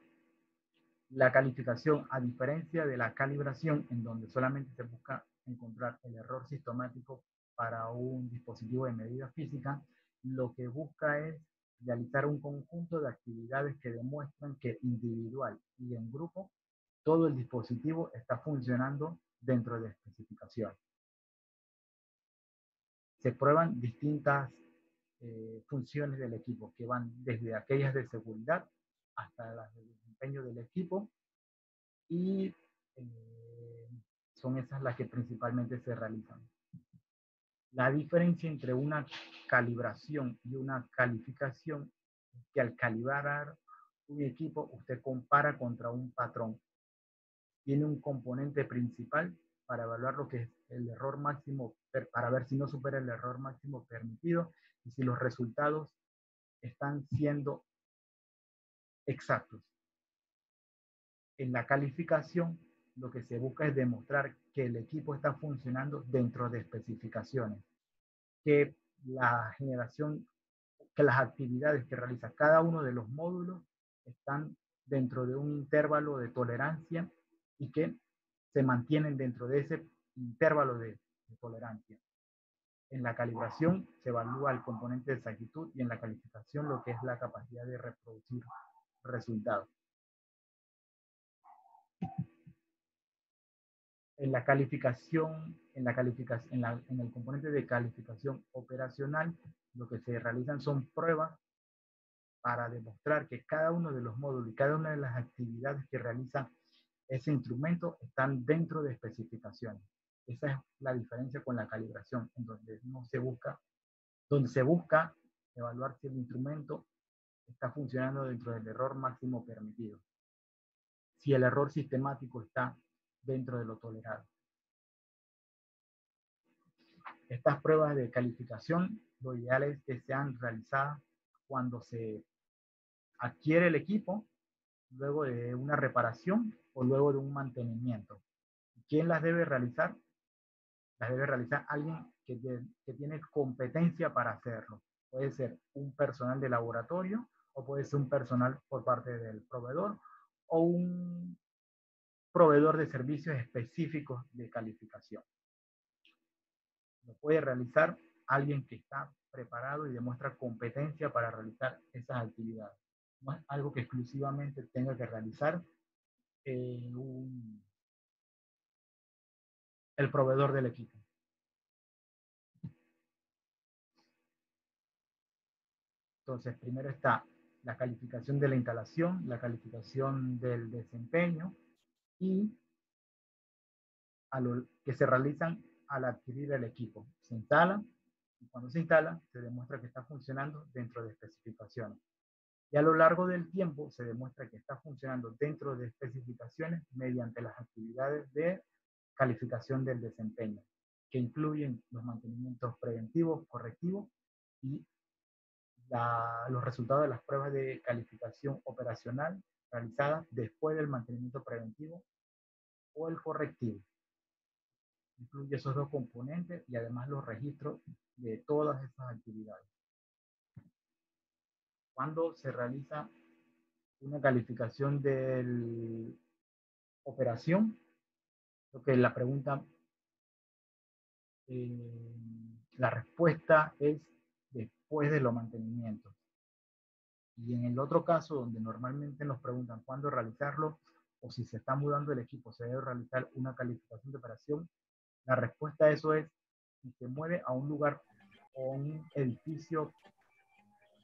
S1: La calificación, a diferencia de la calibración, en donde solamente se busca encontrar el error sistemático para un dispositivo de medida física, lo que busca es realizar un conjunto de actividades que demuestran que individual y en grupo todo el dispositivo está funcionando dentro de especificaciones. Se prueban distintas funciones del equipo que van desde aquellas de seguridad hasta las de desempeño del equipo y son esas las que principalmente se realizan. La diferencia entre una calibración y una calificación es que al calibrar un equipo usted compara contra un patrón. Tiene un componente principal para evaluar lo que es el error máximo, para ver si no supera el error máximo permitido y si los resultados están siendo exactos. En la calificación, lo que se busca es demostrar que el equipo está funcionando dentro de especificaciones, que la generación, que las actividades que realiza cada uno de los módulos están dentro de un intervalo de tolerancia y que se mantienen dentro de ese intervalo de tolerancia. En la calibración se evalúa el componente de exactitud y en la calificación lo que es la capacidad de reproducir resultados. En la calificación, en el componente de calificación operacional, lo que se realizan son pruebas para demostrar que cada uno de los módulos y cada una de las actividades que realiza ese instrumento están dentro de especificaciones. Esa es la diferencia con la calibración, en donde donde se busca evaluar si el instrumento está funcionando dentro del error máximo permitido, si el error sistemático está dentro de lo tolerado. Estas pruebas de calificación, lo ideal es que sean realizadas cuando se adquiere el equipo luego de una reparación o luego de un mantenimiento. ¿Quién las debe realizar? Las debe realizar alguien que tiene competencia para hacerlo. Puede ser un personal de laboratorio o puede ser un personal por parte del proveedor o un proveedor de servicios específicos de calificación. Lo puede realizar alguien que está preparado y demuestra competencia para realizar esas actividades. No es algo que exclusivamente tenga que realizar el proveedor del equipo. Entonces, primero está la calificación de la instalación, la calificación del desempeño y que se realizan al adquirir el equipo. Se instala y cuando se instala se demuestra que está funcionando dentro de especificaciones. Y a lo largo del tiempo se demuestra que está funcionando dentro de especificaciones mediante las actividades de calificación del desempeño, que incluyen los mantenimientos preventivos, correctivos y los resultados de las pruebas de calificación operacional realizadas después del mantenimiento preventivo o el correctivo. Incluye esos dos componentes y además los registros de todas estas actividades. Cuando se realiza una calificación de operación, lo que la pregunta, la respuesta es después de los mantenimientos. Y en el otro caso, donde normalmente nos preguntan cuándo realizarlo o si se está mudando el equipo, se debe realizar una calificación de operación, la respuesta a eso es si se mueve a un lugar o un edificio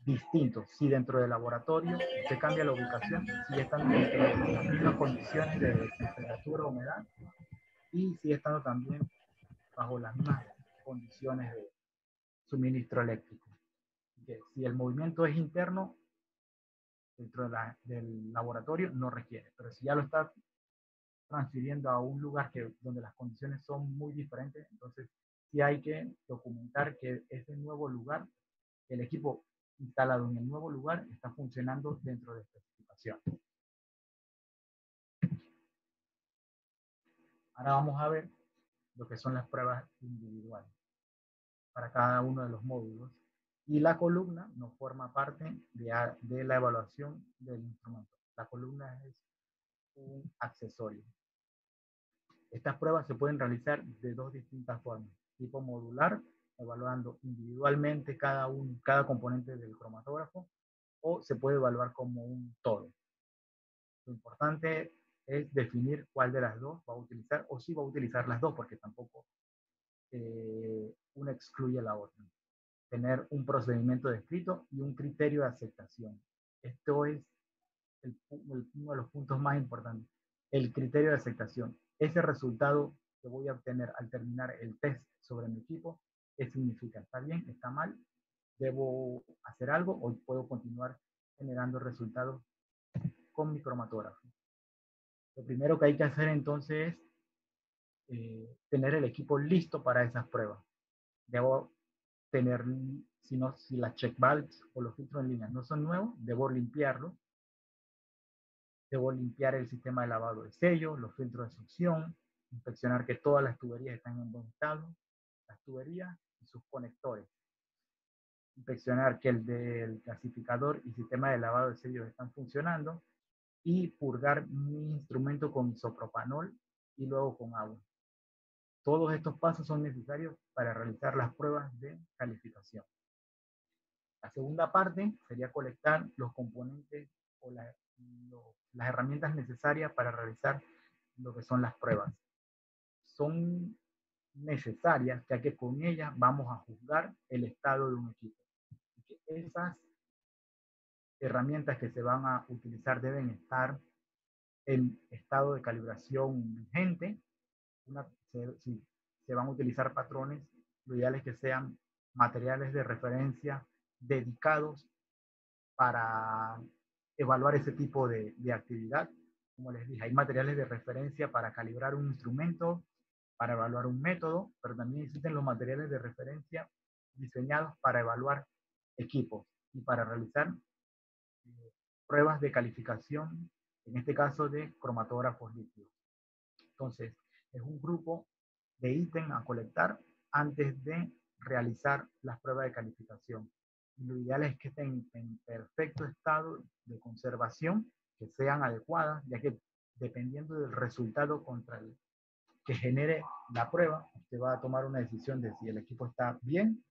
S1: distinto. Si dentro del laboratorio se cambia la ubicación, si están dentro de las mismas condiciones de temperatura, humedad, y si están también bajo las mismas condiciones de suministro eléctrico. Que si el movimiento es interno, dentro del laboratorio no requiere, pero si ya lo está transfiriendo a un lugar donde las condiciones son muy diferentes, entonces sí hay que documentar que ese nuevo lugar, el equipo instalado en el nuevo lugar, está funcionando dentro de especificación. Ahora vamos a ver lo que son las pruebas individuales para cada uno de los módulos. Y la columna no forma parte de la evaluación del instrumento. La columna es un accesorio. Estas pruebas se pueden realizar de dos distintas formas. Tipo modular, evaluando individualmente cada componente del cromatógrafo, o se puede evaluar como un todo. Lo importante es definir cuál de las dos va a utilizar, o si va a utilizar las dos, porque tampoco una excluye a la otra. Tener un procedimiento descrito y un criterio de aceptación. Esto es uno de los puntos más importantes. El criterio de aceptación. Ese resultado que voy a obtener al terminar el test sobre mi equipo, ¿qué significa? ¿Está bien? ¿Está mal? ¿Debo hacer algo o puedo continuar generando resultados con mi cromatógrafo? Lo primero que hay que hacer entonces es tener el equipo listo para esas pruebas. Debo tener, si las check valves o los filtros en línea no son nuevos, debo limpiarlo. Debo limpiar el sistema de lavado de sello, los filtros de succión, inspeccionar que todas las tuberías están en buen estado, las tuberías y sus conectores. Inspeccionar que el del clasificador y sistema de lavado de sellos están funcionando y purgar mi instrumento con isopropanol y luego con agua. Todos estos pasos son necesarios para realizar las pruebas de calificación. La segunda parte sería colectar los componentes o las herramientas necesarias para realizar lo que son las pruebas. Son necesarias ya que con ellas vamos a juzgar el estado de un equipo. Y que esas herramientas que se van a utilizar deben estar en estado de calibración vigente. Si se van a utilizar patrones, lo ideal es que sean materiales de referencia dedicados para evaluar ese tipo de actividad. Como les dije, hay materiales de referencia para calibrar un instrumento, para evaluar un método, pero también existen los materiales de referencia diseñados para evaluar equipos y para realizar pruebas de calificación en este caso de cromatógrafos líquidos. Entonces, es un grupo de ítems a colectar antes de realizar las pruebas de calificación. Lo ideal es que estén en perfecto estado de conservación, que sean adecuadas, ya que dependiendo del resultado contra el que genere la prueba, usted va a tomar una decisión de si el equipo está bien,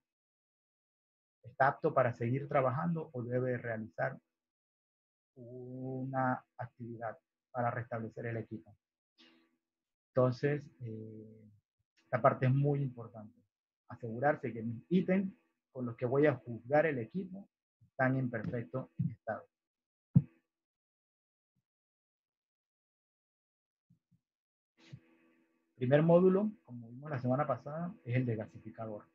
S1: está apto para seguir trabajando o debe realizar una actividad para restablecer el equipo. Entonces, esta parte es muy importante. Asegurarse que mis ítems con los que voy a juzgar el equipo están en perfecto estado. Primer módulo, como vimos la semana pasada, es el de gasificador.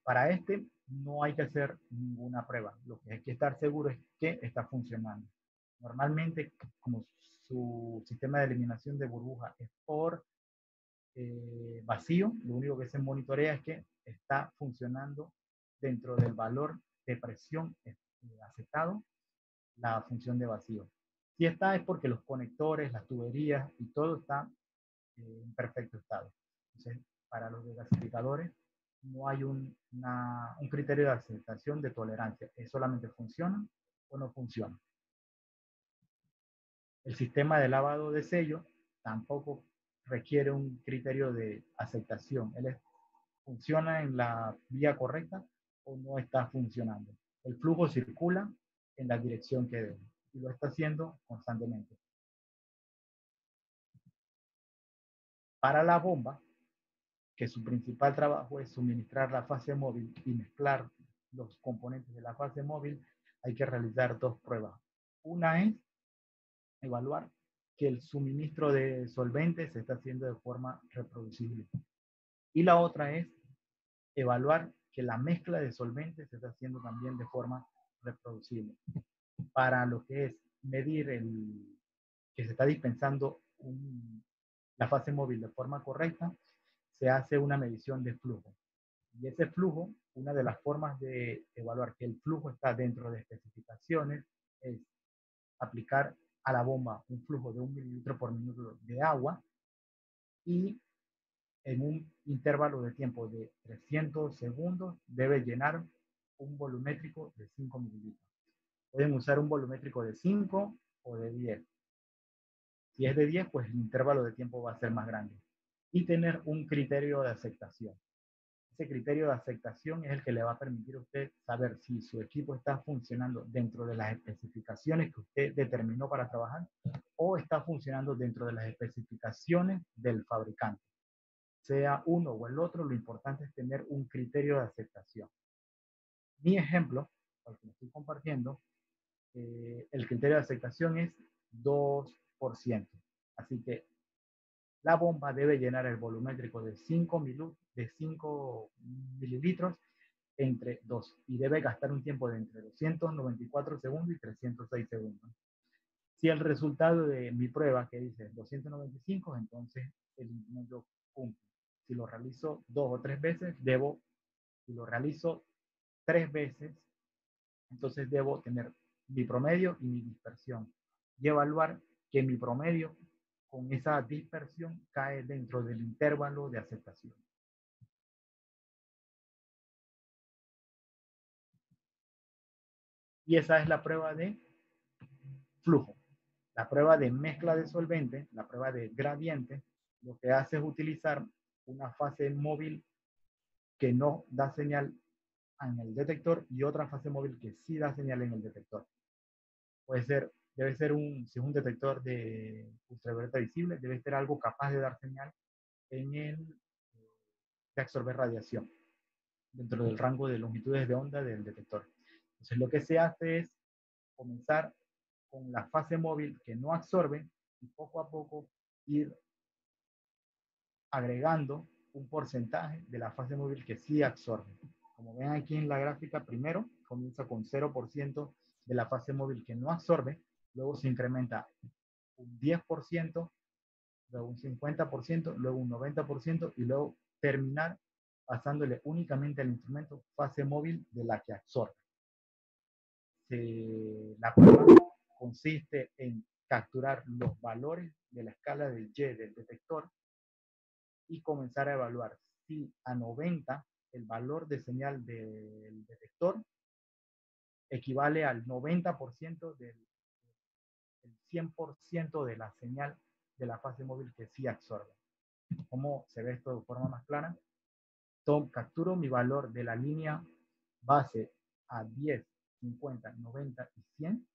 S1: Para este no hay que hacer ninguna prueba. Lo que hay que estar seguro es que está funcionando. Normalmente, como su sistema de eliminación de burbuja es por vacío, lo único que se monitorea es que está funcionando dentro del valor de presión aceptado la función de vacío. Si está es porque los conectores, las tuberías y todo está en perfecto estado. Entonces, para los gasificadores no hay un criterio de aceptación de tolerancia, es solamente funciona o no funciona. El sistema de lavado de sello tampoco requiere un criterio de aceptación. Él funciona en la vía correcta o no está funcionando. El flujo circula en la dirección que debe y lo está haciendo constantemente. Para la bomba, que su principal trabajo es suministrar la fase móvil y mezclar los componentes de la fase móvil, hay que realizar dos pruebas. Una es evaluar que el suministro de solventes se está haciendo de forma reproducible. Y la otra es evaluar que la mezcla de solventes se está haciendo también de forma reproducible. Para lo que es medir que se está dispensando la fase móvil de forma correcta, se hace una medición de flujo. Y ese flujo, una de las formas de evaluar que el flujo está dentro de especificaciones es aplicar a la bomba un flujo de 1 mililitro por minuto de agua y en un intervalo de tiempo de 300 segundos debe llenar un volumétrico de 5 mililitros. Pueden usar un volumétrico de 5 o de 10. Si es de 10, pues el intervalo de tiempo va a ser más grande. Y tener un criterio de aceptación. Ese criterio de aceptación es el que le va a permitir a usted saber si su equipo está funcionando dentro de las especificaciones que usted determinó para trabajar o está funcionando dentro de las especificaciones del fabricante. Sea uno o el otro, lo importante es tener un criterio de aceptación. Mi ejemplo, al que lo estoy compartiendo, el criterio de aceptación es 2%. Así que la bomba debe llenar el volumétrico de 5 mililitros entre 2 y debe gastar un tiempo de entre 294 segundos y 306 segundos. Si el resultado de mi prueba que dice 295, entonces el instrumento cumple. Si lo realizo 2 o 3 veces, si lo realizo 3 veces, entonces debo tener mi promedio y mi dispersión y evaluar que mi promedio con esa dispersión cae dentro del intervalo de aceptación. Y esa es la prueba de flujo. La prueba de mezcla de solvente, la prueba de gradiente, lo que hace es utilizar una fase móvil que no da señal en el detector y otra fase móvil que sí da señal en el detector. Debe ser si es un detector de ultravioleta visible, debe ser algo capaz de dar señal de absorber radiación dentro del rango de longitudes de onda del detector. Entonces lo que se hace es comenzar con la fase móvil que no absorbe y poco a poco ir agregando un porcentaje de la fase móvil que sí absorbe. Como ven aquí en la gráfica, primero comienza con 0% de la fase móvil que no absorbe, luego se incrementa un 10%, luego un 50%, luego un 90% y luego terminar pasándole únicamente al instrumento fase móvil de la que absorbe. La prueba consiste en capturar los valores de la escala del Y del detector y comenzar a evaluar si a 90 el valor de señal del detector equivale al 90% del 100% de la señal de la fase móvil que sí absorbe. ¿Cómo se ve esto de forma más clara? Capturo mi valor de la línea base a 10, 50, 90 y 100.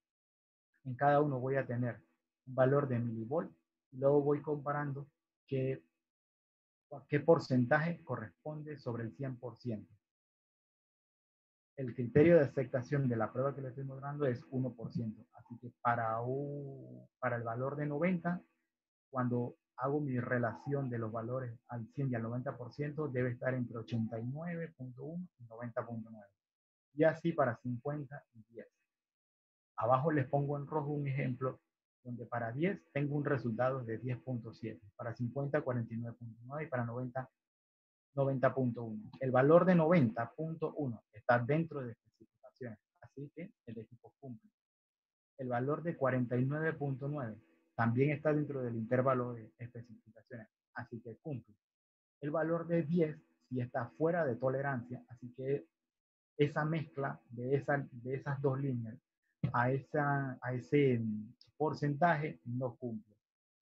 S1: En cada uno voy a tener un valor de milivolt y luego voy comparando qué porcentaje corresponde sobre el 100%. El criterio de aceptación de la prueba que le estoy mostrando es 1%. Así que para el valor de 90, cuando hago mi relación de los valores al 100 y al 90%, debe estar entre 89.1 y 90.9. Y así para 50 y 10. Abajo les pongo en rojo un ejemplo donde para 10 tengo un resultado de 10.7, para 50 49.9 y para 90 90.1. El valor de 90.1 está dentro de especificaciones, así que el equipo cumple. El valor de 49.9 también está dentro del intervalo de especificaciones, así que cumple. El valor de 10 sí está fuera de tolerancia, así que esa mezcla de esas dos líneas a ese porcentaje no cumple.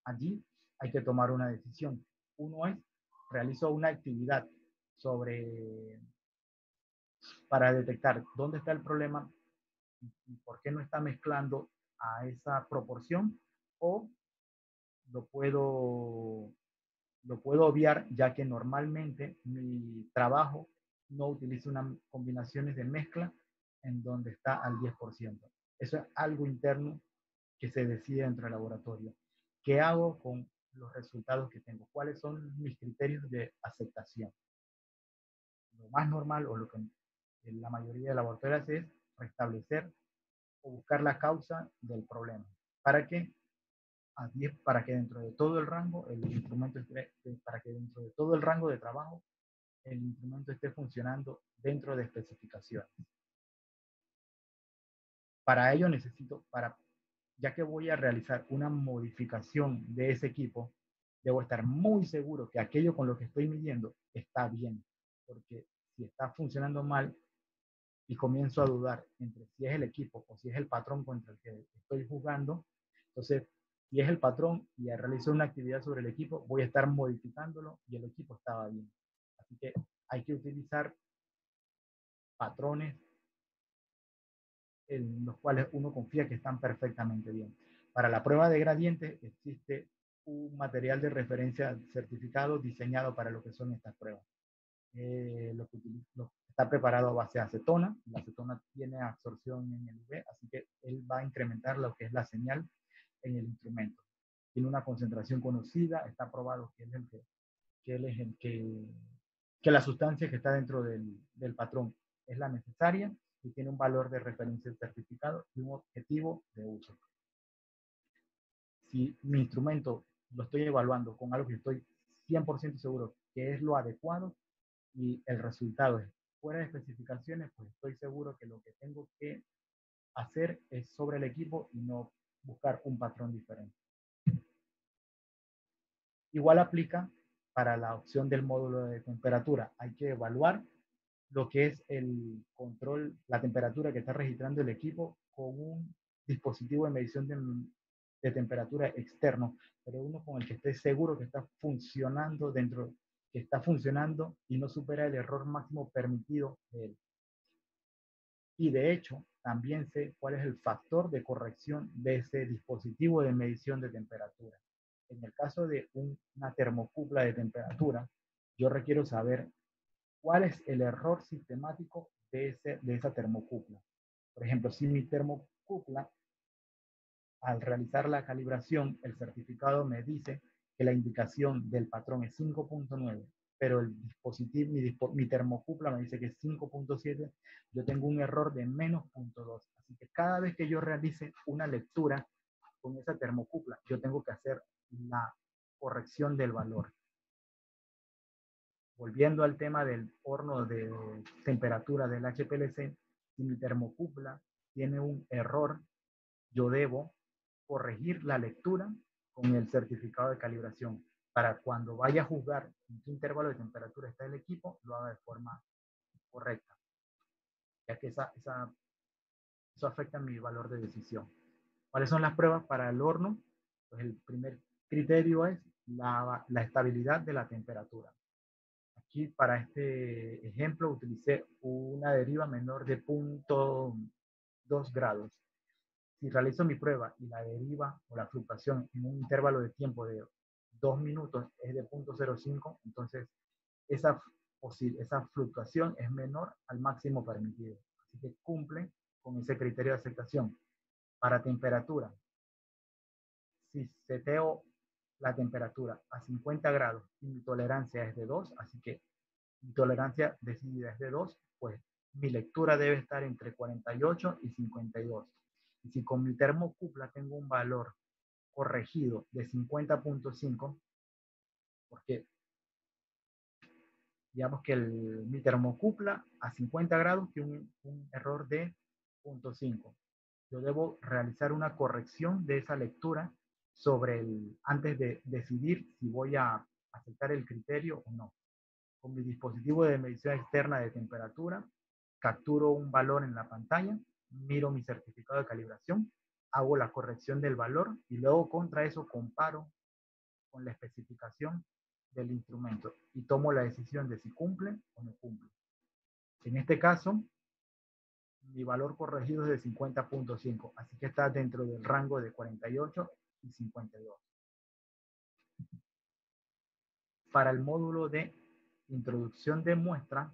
S1: Allí hay que tomar una decisión. Uno es, realizo una actividad para detectar dónde está el problema y por qué no está mezclando a esa proporción, o lo puedo obviar, ya que normalmente mi trabajo no utiliza unas combinaciones de mezcla en donde está al 10%. Eso es algo interno que se decide dentro del laboratorio. ¿Qué hago con los resultados que tengo? ¿Cuáles son mis criterios de aceptación? Lo más normal, o lo que la mayoría de laboratorios es restablecer o buscar la causa del problema. ¿Para qué? Para que dentro de todo el rango, para que dentro de todo el rango de trabajo, el instrumento esté funcionando dentro de especificaciones. Para ello necesito, ya que voy a realizar una modificación de ese equipo, debo estar muy seguro que aquello con lo que estoy midiendo está bien, porque si está funcionando mal y comienzo a dudar entre si es el equipo o si es el patrón contra el que estoy jugando, entonces si es el patrón y realizo una actividad sobre el equipo, voy a estar modificándolo y el equipo estaba bien. Así que hay que utilizar patrones en los cuales uno confía que están perfectamente bien. Para la prueba de gradientes existe un material de referencia certificado diseñado para lo que son estas pruebas. Está preparado a base de acetona. La acetona tiene absorción en el UV, así que él va a incrementar lo que es la señal en el instrumento. Tiene una concentración conocida, está probado que la sustancia que está dentro del patrón es la necesaria y tiene un valor de referencia certificado y un objetivo de uso. Si mi instrumento lo estoy evaluando con algo que estoy 100% seguro que es lo adecuado y el resultado es fuera de especificaciones, pues estoy seguro que lo que tengo que hacer es sobre el equipo y no buscar un patrón diferente. Igual aplica para la opción del módulo de temperatura. Hay que evaluar lo que es el control, la temperatura que está registrando el equipo con un dispositivo de medición de temperatura externo, pero uno con el que esté seguro que está funcionando que está funcionando y no supera el error máximo permitido de él. Y de hecho, también sé cuál es el factor de corrección de ese dispositivo de medición de temperatura. En el caso de una termocupla de temperatura, yo requiero saber cuál es el error sistemático de esa termocupla. Por ejemplo, si mi termocupla, al realizar la calibración, el certificado me dice que la indicación del patrón es 5.9, pero el dispositivo, mi termocupla me dice que es 5.7, yo tengo un error de menos 0.2. Así que cada vez que yo realice una lectura con esa termocupla, yo tengo que hacer la corrección del valor. Volviendo al tema del horno de temperatura del HPLC, si mi termocupla tiene un error, yo debo corregir la lectura con el certificado de calibración para cuando vaya a juzgar en qué intervalo de temperatura está el equipo, lo haga de forma correcta, ya que eso afecta mi valor de decisión. ¿Cuáles son las pruebas para el horno? Pues el primer criterio es la estabilidad de la temperatura. Aquí para este ejemplo utilicé una deriva menor de 0.2 grados. Si realizo mi prueba y la deriva o la fluctuación en un intervalo de tiempo de 2 minutos es de 0.05, entonces esa fluctuación es menor al máximo permitido. Así que cumple con ese criterio de aceptación. Para temperatura, si seteo la temperatura a 50 grados y mi tolerancia es de 2, así que mi tolerancia decidida es de 2, pues mi lectura debe estar entre 48 y 52. Y si con mi termocupla tengo un valor corregido de 50.5, porque digamos que mi termocupla a 50 grados tiene un error de 0.5. Yo debo realizar una corrección de esa lectura antes de decidir si voy a aceptar el criterio o no. Con mi dispositivo de medición externa de temperatura, capturo un valor en la pantalla, miro mi certificado de calibración, hago la corrección del valor y luego contra eso comparo con la especificación del instrumento y tomo la decisión de si cumple o no cumple. En este caso, mi valor corregido es de 50.5, así que está dentro del rango de 48 y 52. Para el módulo de introducción de muestra,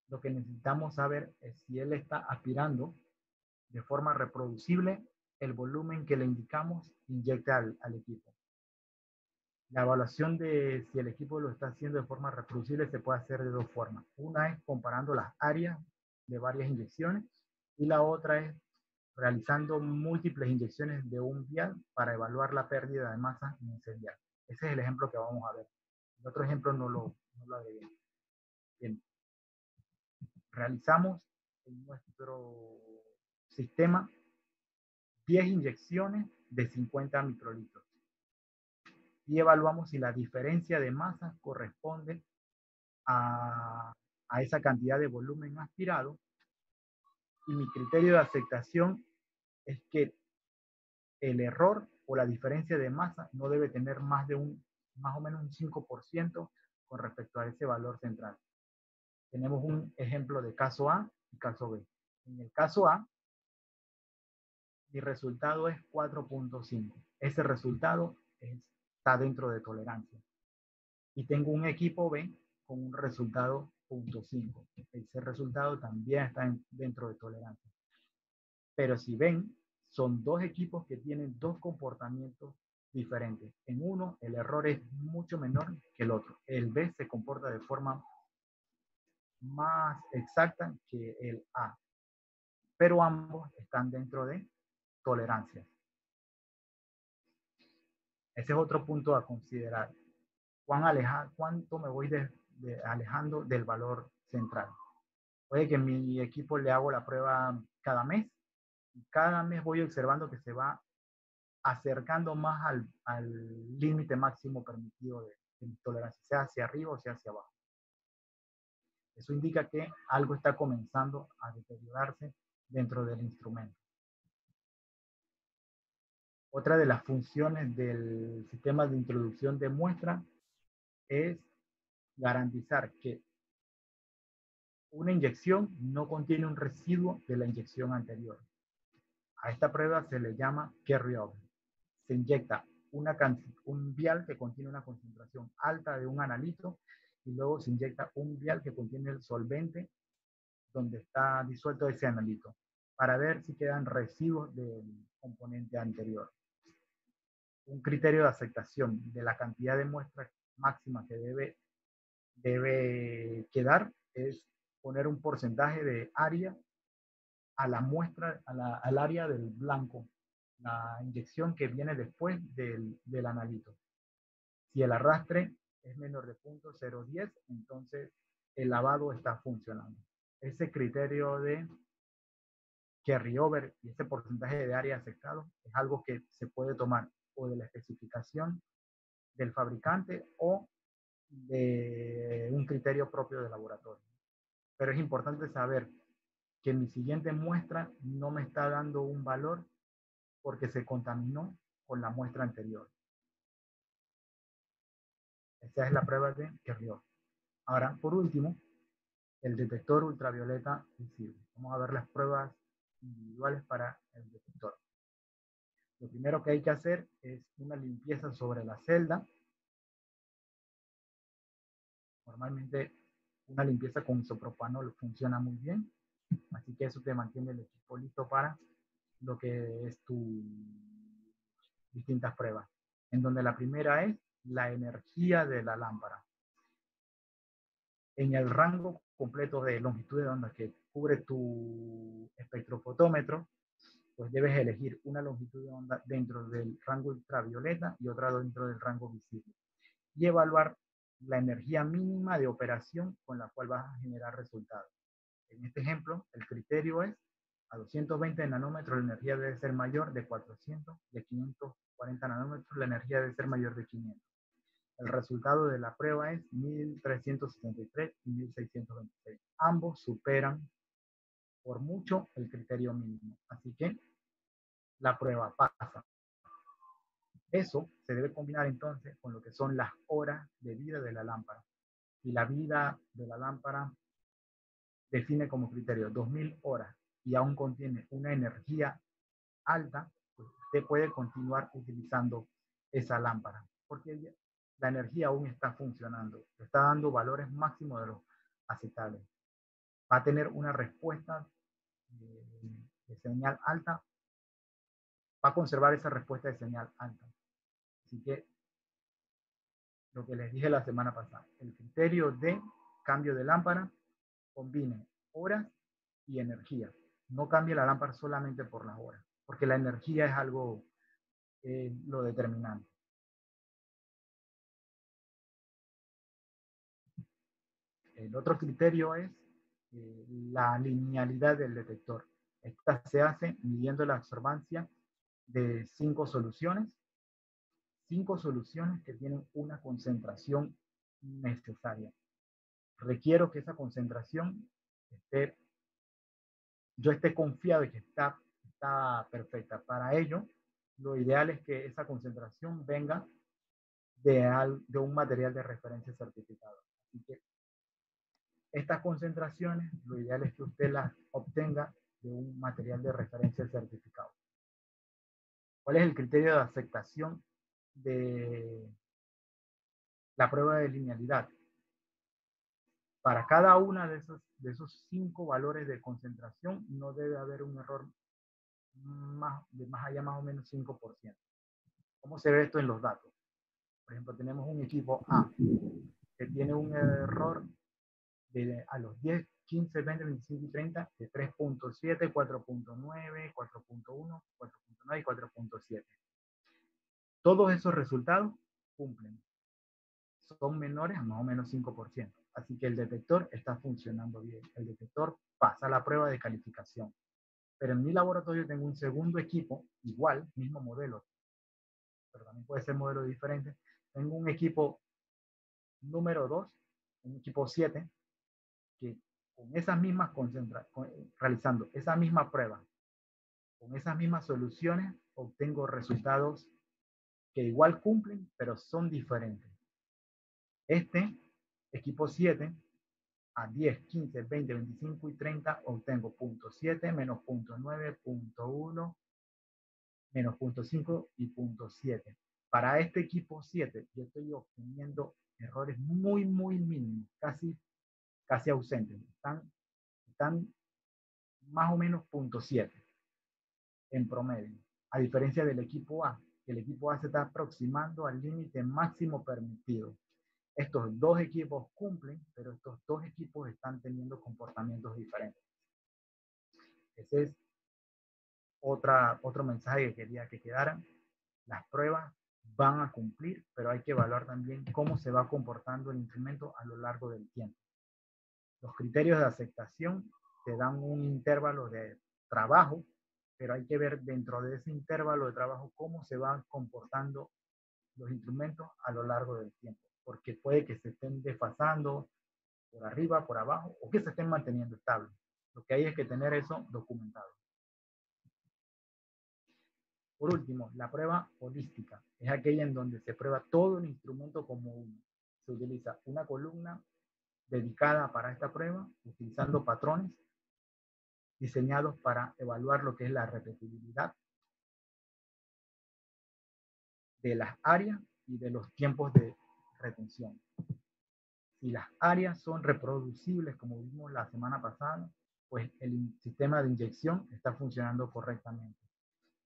S1: lo que necesitamos saber es si él está aspirando de forma reproducible el volumen que le indicamos inyecta al equipo. La evaluación de si el equipo lo está haciendo de forma reproducible se puede hacer de dos formas. Una es comparando las áreas de varias inyecciones y la otra es realizando múltiples inyecciones de un vial para evaluar la pérdida de masa en ese vial. Ese es el ejemplo que vamos a ver. El otro ejemplo no lo agregué. Bien. Realizamos en nuestro sistema 10 inyecciones de 50 microlitros y evaluamos si la diferencia de masa corresponde a esa cantidad de volumen aspirado, y mi criterio de aceptación es que el error o la diferencia de masa no debe tener más o menos un 5% con respecto a ese valor central. Tenemos un ejemplo de caso A y caso B. En el caso A, mi resultado es 4.5. Ese resultado está dentro de tolerancia. Y tengo un equipo B con un resultado 0.5. Ese resultado también está dentro de tolerancia. Pero si ven, son dos equipos que tienen dos comportamientos diferentes. En uno, el error es mucho menor que el otro. El B se comporta de forma más exacta que el A. Pero ambos están dentro de tolerancia. Ese es otro punto a considerar. ¿Cuánto me voy alejando del valor central? Puede que mi equipo le hago la prueba cada mes y cada mes voy observando que se va acercando más al límite máximo permitido de tolerancia, sea hacia arriba o sea hacia abajo. Eso indica que algo está comenzando a deteriorarse dentro del instrumento. Otra de las funciones del sistema de introducción de muestra es garantizar que una inyección no contiene un residuo de la inyección anterior. A esta prueba se le llama carry-over. Se inyecta un vial que contiene una concentración alta de un analito y luego se inyecta un vial que contiene el solvente donde está disuelto ese analito para ver si quedan residuos del componente anterior. Un criterio de aceptación de la cantidad de muestra máxima que debe quedar es poner un porcentaje de área a la muestra, al área del blanco, la inyección que viene después del analito. Si el arrastre es menor de 0.010, entonces el lavado está funcionando. Ese criterio de carryover y ese porcentaje de área aceptado es algo que se puede tomar o de la especificación del fabricante o de un criterio propio del laboratorio. Pero es importante saber que mi siguiente muestra no me está dando un valor porque se contaminó con la muestra anterior. Esa es la prueba de carryover. Ahora, por último, el detector ultravioleta visible. Vamos a ver las pruebas individuales para el detector. Lo primero que hay que hacer es una limpieza sobre la celda. Normalmente una limpieza con isopropanol funciona muy bien, así que eso te mantiene el equipo listo para lo que es tu distintas pruebas, en donde la primera es la energía de la lámpara. En el rango completo de longitud de onda que cubre tu espectrofotómetro, pues debes elegir una longitud de onda dentro del rango ultravioleta y otra dentro del rango visible. Y evaluar la energía mínima de operación con la cual vas a generar resultados. En este ejemplo, el criterio es a 220 nanómetros la energía debe ser mayor de 400 y a 540 nanómetros la energía debe ser mayor de 500. El resultado de la prueba es 1373 y 1626. Ambos superan por mucho el criterio mínimo. Así que la prueba pasa. Eso se debe combinar entonces con lo que son las horas de vida de la lámpara. Y la vida de la lámpara define como criterio 2000 horas y aún contiene una energía alta, pues usted puede continuar utilizando esa lámpara porque la energía aún está funcionando, está dando valores máximos de los aceptables. Va a tener una respuesta de señal alta, va a conservar esa respuesta de señal alta. Así que lo que les dije la semana pasada, el criterio de cambio de lámpara combine horas y energía. No cambie la lámpara solamente por las horas, porque la energía es algo lo determinante. El otro criterio es la linealidad del detector. Esta se hace midiendo la absorbancia de 5 soluciones que tienen una concentración necesaria. Requiero que esa concentración yo esté confiado de que está perfecta. Para ello, lo ideal es que esa concentración venga de un material de referencia certificado. Así que estas concentraciones, lo ideal es que usted las obtenga de un material de referencia certificado. ¿Cuál es el criterio de aceptación de la prueba de linealidad? Para cada una de esos 5 valores de concentración no debe haber un error más allá más o menos 5%. ¿Cómo se ve esto en los datos? Por ejemplo, tenemos un equipo A que tiene un error a los 10, 15, 20, 25 y 30 de 3.7, 4.9, 4.1, 4.9 y 4.7. Todos esos resultados cumplen. Son menores a más o menos 5%. Así que el detector está funcionando bien. El detector pasa la prueba de calificación. Pero en mi laboratorio tengo un segundo equipo, igual, mismo modelo, pero también puede ser modelo diferente. Tengo un equipo número 2, un equipo 7, que con esas mismas realizando esa misma prueba, con esas mismas soluciones, obtengo resultados que igual cumplen, pero son diferentes. Este equipo 7, a 10, 15, 20, 25 y 30, obtengo 0.7, menos 0.9, 0.1, menos 0.5 y 0.7. Para este equipo 7, yo estoy obteniendo errores muy, muy mínimos, casi ausentes. Están más o menos 0.7 en promedio, a diferencia del equipo A, que el equipo A se está aproximando al límite máximo permitido. Estos dos equipos cumplen, pero estos dos equipos están teniendo comportamientos diferentes. Ese es otro mensaje que quería que quedaran. Las pruebas van a cumplir, pero hay que evaluar también cómo se va comportando el instrumento a lo largo del tiempo. Los criterios de aceptación te dan un intervalo de trabajo, pero hay que ver dentro de ese intervalo de trabajo cómo se van comportando los instrumentos a lo largo del tiempo, porque puede que se estén desfasando por arriba, por abajo, o que se estén manteniendo estables. Lo que hay es que tener eso documentado. Por último, la prueba holística es aquella en donde se prueba todo el instrumento como uno. Se utiliza una columna dedicada para esta prueba, utilizando patrones diseñados para evaluar lo que es la repetibilidad de las áreas y de los tiempos de retención. Si las áreas son reproducibles, como vimos la semana pasada, pues el sistema de inyección está funcionando correctamente.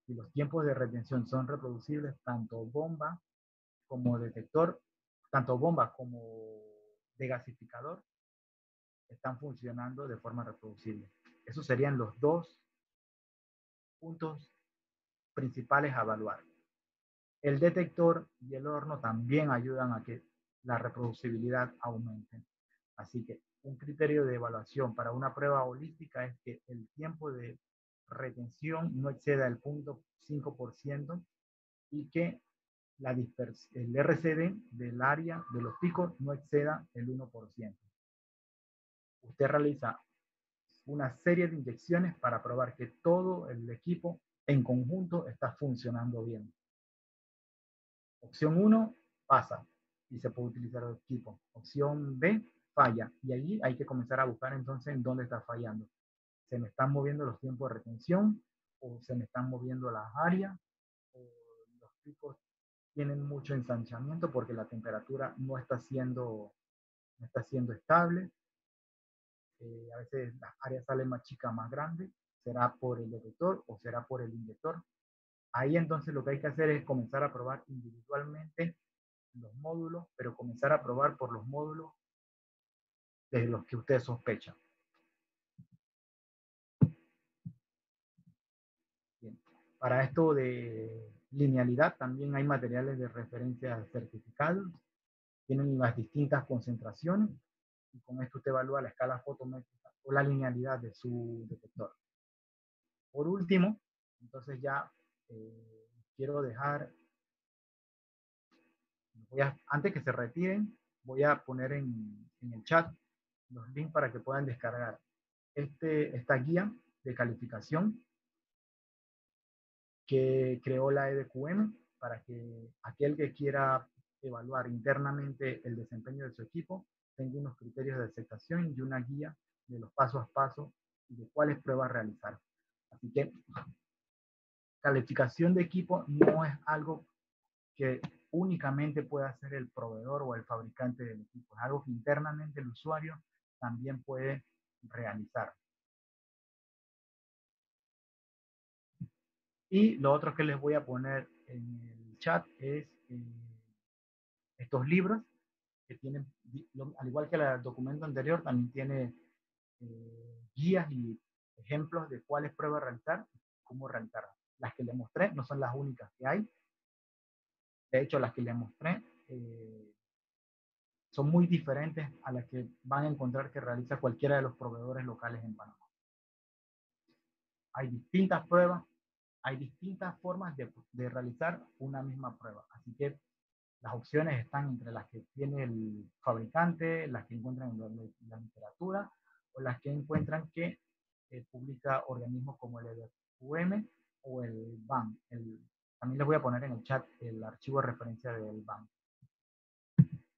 S1: Si los tiempos de retención son reproducibles, tanto bomba como detector, tanto bomba como degasificador, están funcionando de forma reproducible. Esos serían los dos puntos principales a evaluar. El detector y el horno también ayudan a que la reproducibilidad aumente. Así que un criterio de evaluación para una prueba holística es que el tiempo de retención no exceda el 0.5% y que el RCD del área de los picos no exceda el 1%. Usted realiza una serie de inyecciones para probar que todo el equipo en conjunto está funcionando bien. Opción 1, pasa y se puede utilizar el equipo. Opción B, falla. Y allí hay que comenzar a buscar entonces en dónde está fallando. ¿Se me están moviendo los tiempos de retención? ¿O se me están moviendo las áreas? ¿O los picos tienen mucho ensanchamiento porque la temperatura no está siendo estable? A veces las áreas salen más chicas, más grandes. ¿Será por el detector o será por el inyector? Ahí entonces lo que hay que hacer es comenzar a probar individualmente los módulos, pero comenzar a probar por los módulos de los que usted sospecha. Bien. Para esto de linealidad también hay materiales de referencia certificados, tienen las distintas concentraciones y con esto usted evalúa la escala fotométrica o la linealidad de su detector. Por último, entonces ya quiero dejar, antes que se retiren, voy a poner en el chat los links para que puedan descargar esta guía de calificación que creó la EDQM para que aquel que quiera evaluar internamente el desempeño de su equipo tenga unos criterios de aceptación y una guía de los pasos a paso y de cuáles pruebas realizar. Así que calificación de equipo no es algo que únicamente puede hacer el proveedor o el fabricante del equipo, es algo que internamente el usuario también puede realizar. Y lo otro que les voy a poner en el chat es estos libros que tienen, al igual que el documento anterior, también tiene guías y ejemplos de cuáles pruebas realizar y cómo realizarlas. Las que les mostré no son las únicas que hay. De hecho, las que les mostré son muy diferentes a las que van a encontrar que realiza cualquiera de los proveedores locales en Panamá. Hay distintas pruebas, hay distintas formas de realizar una misma prueba. Así que las opciones están entre las que tiene el fabricante, las que encuentran en la literatura o las que encuentran que publica organismos como el EDQM o el BAM. También les voy a poner en el chat el archivo de referencia del BAM.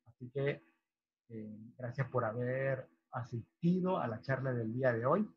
S1: Así que gracias por haber asistido a la charla del día de hoy.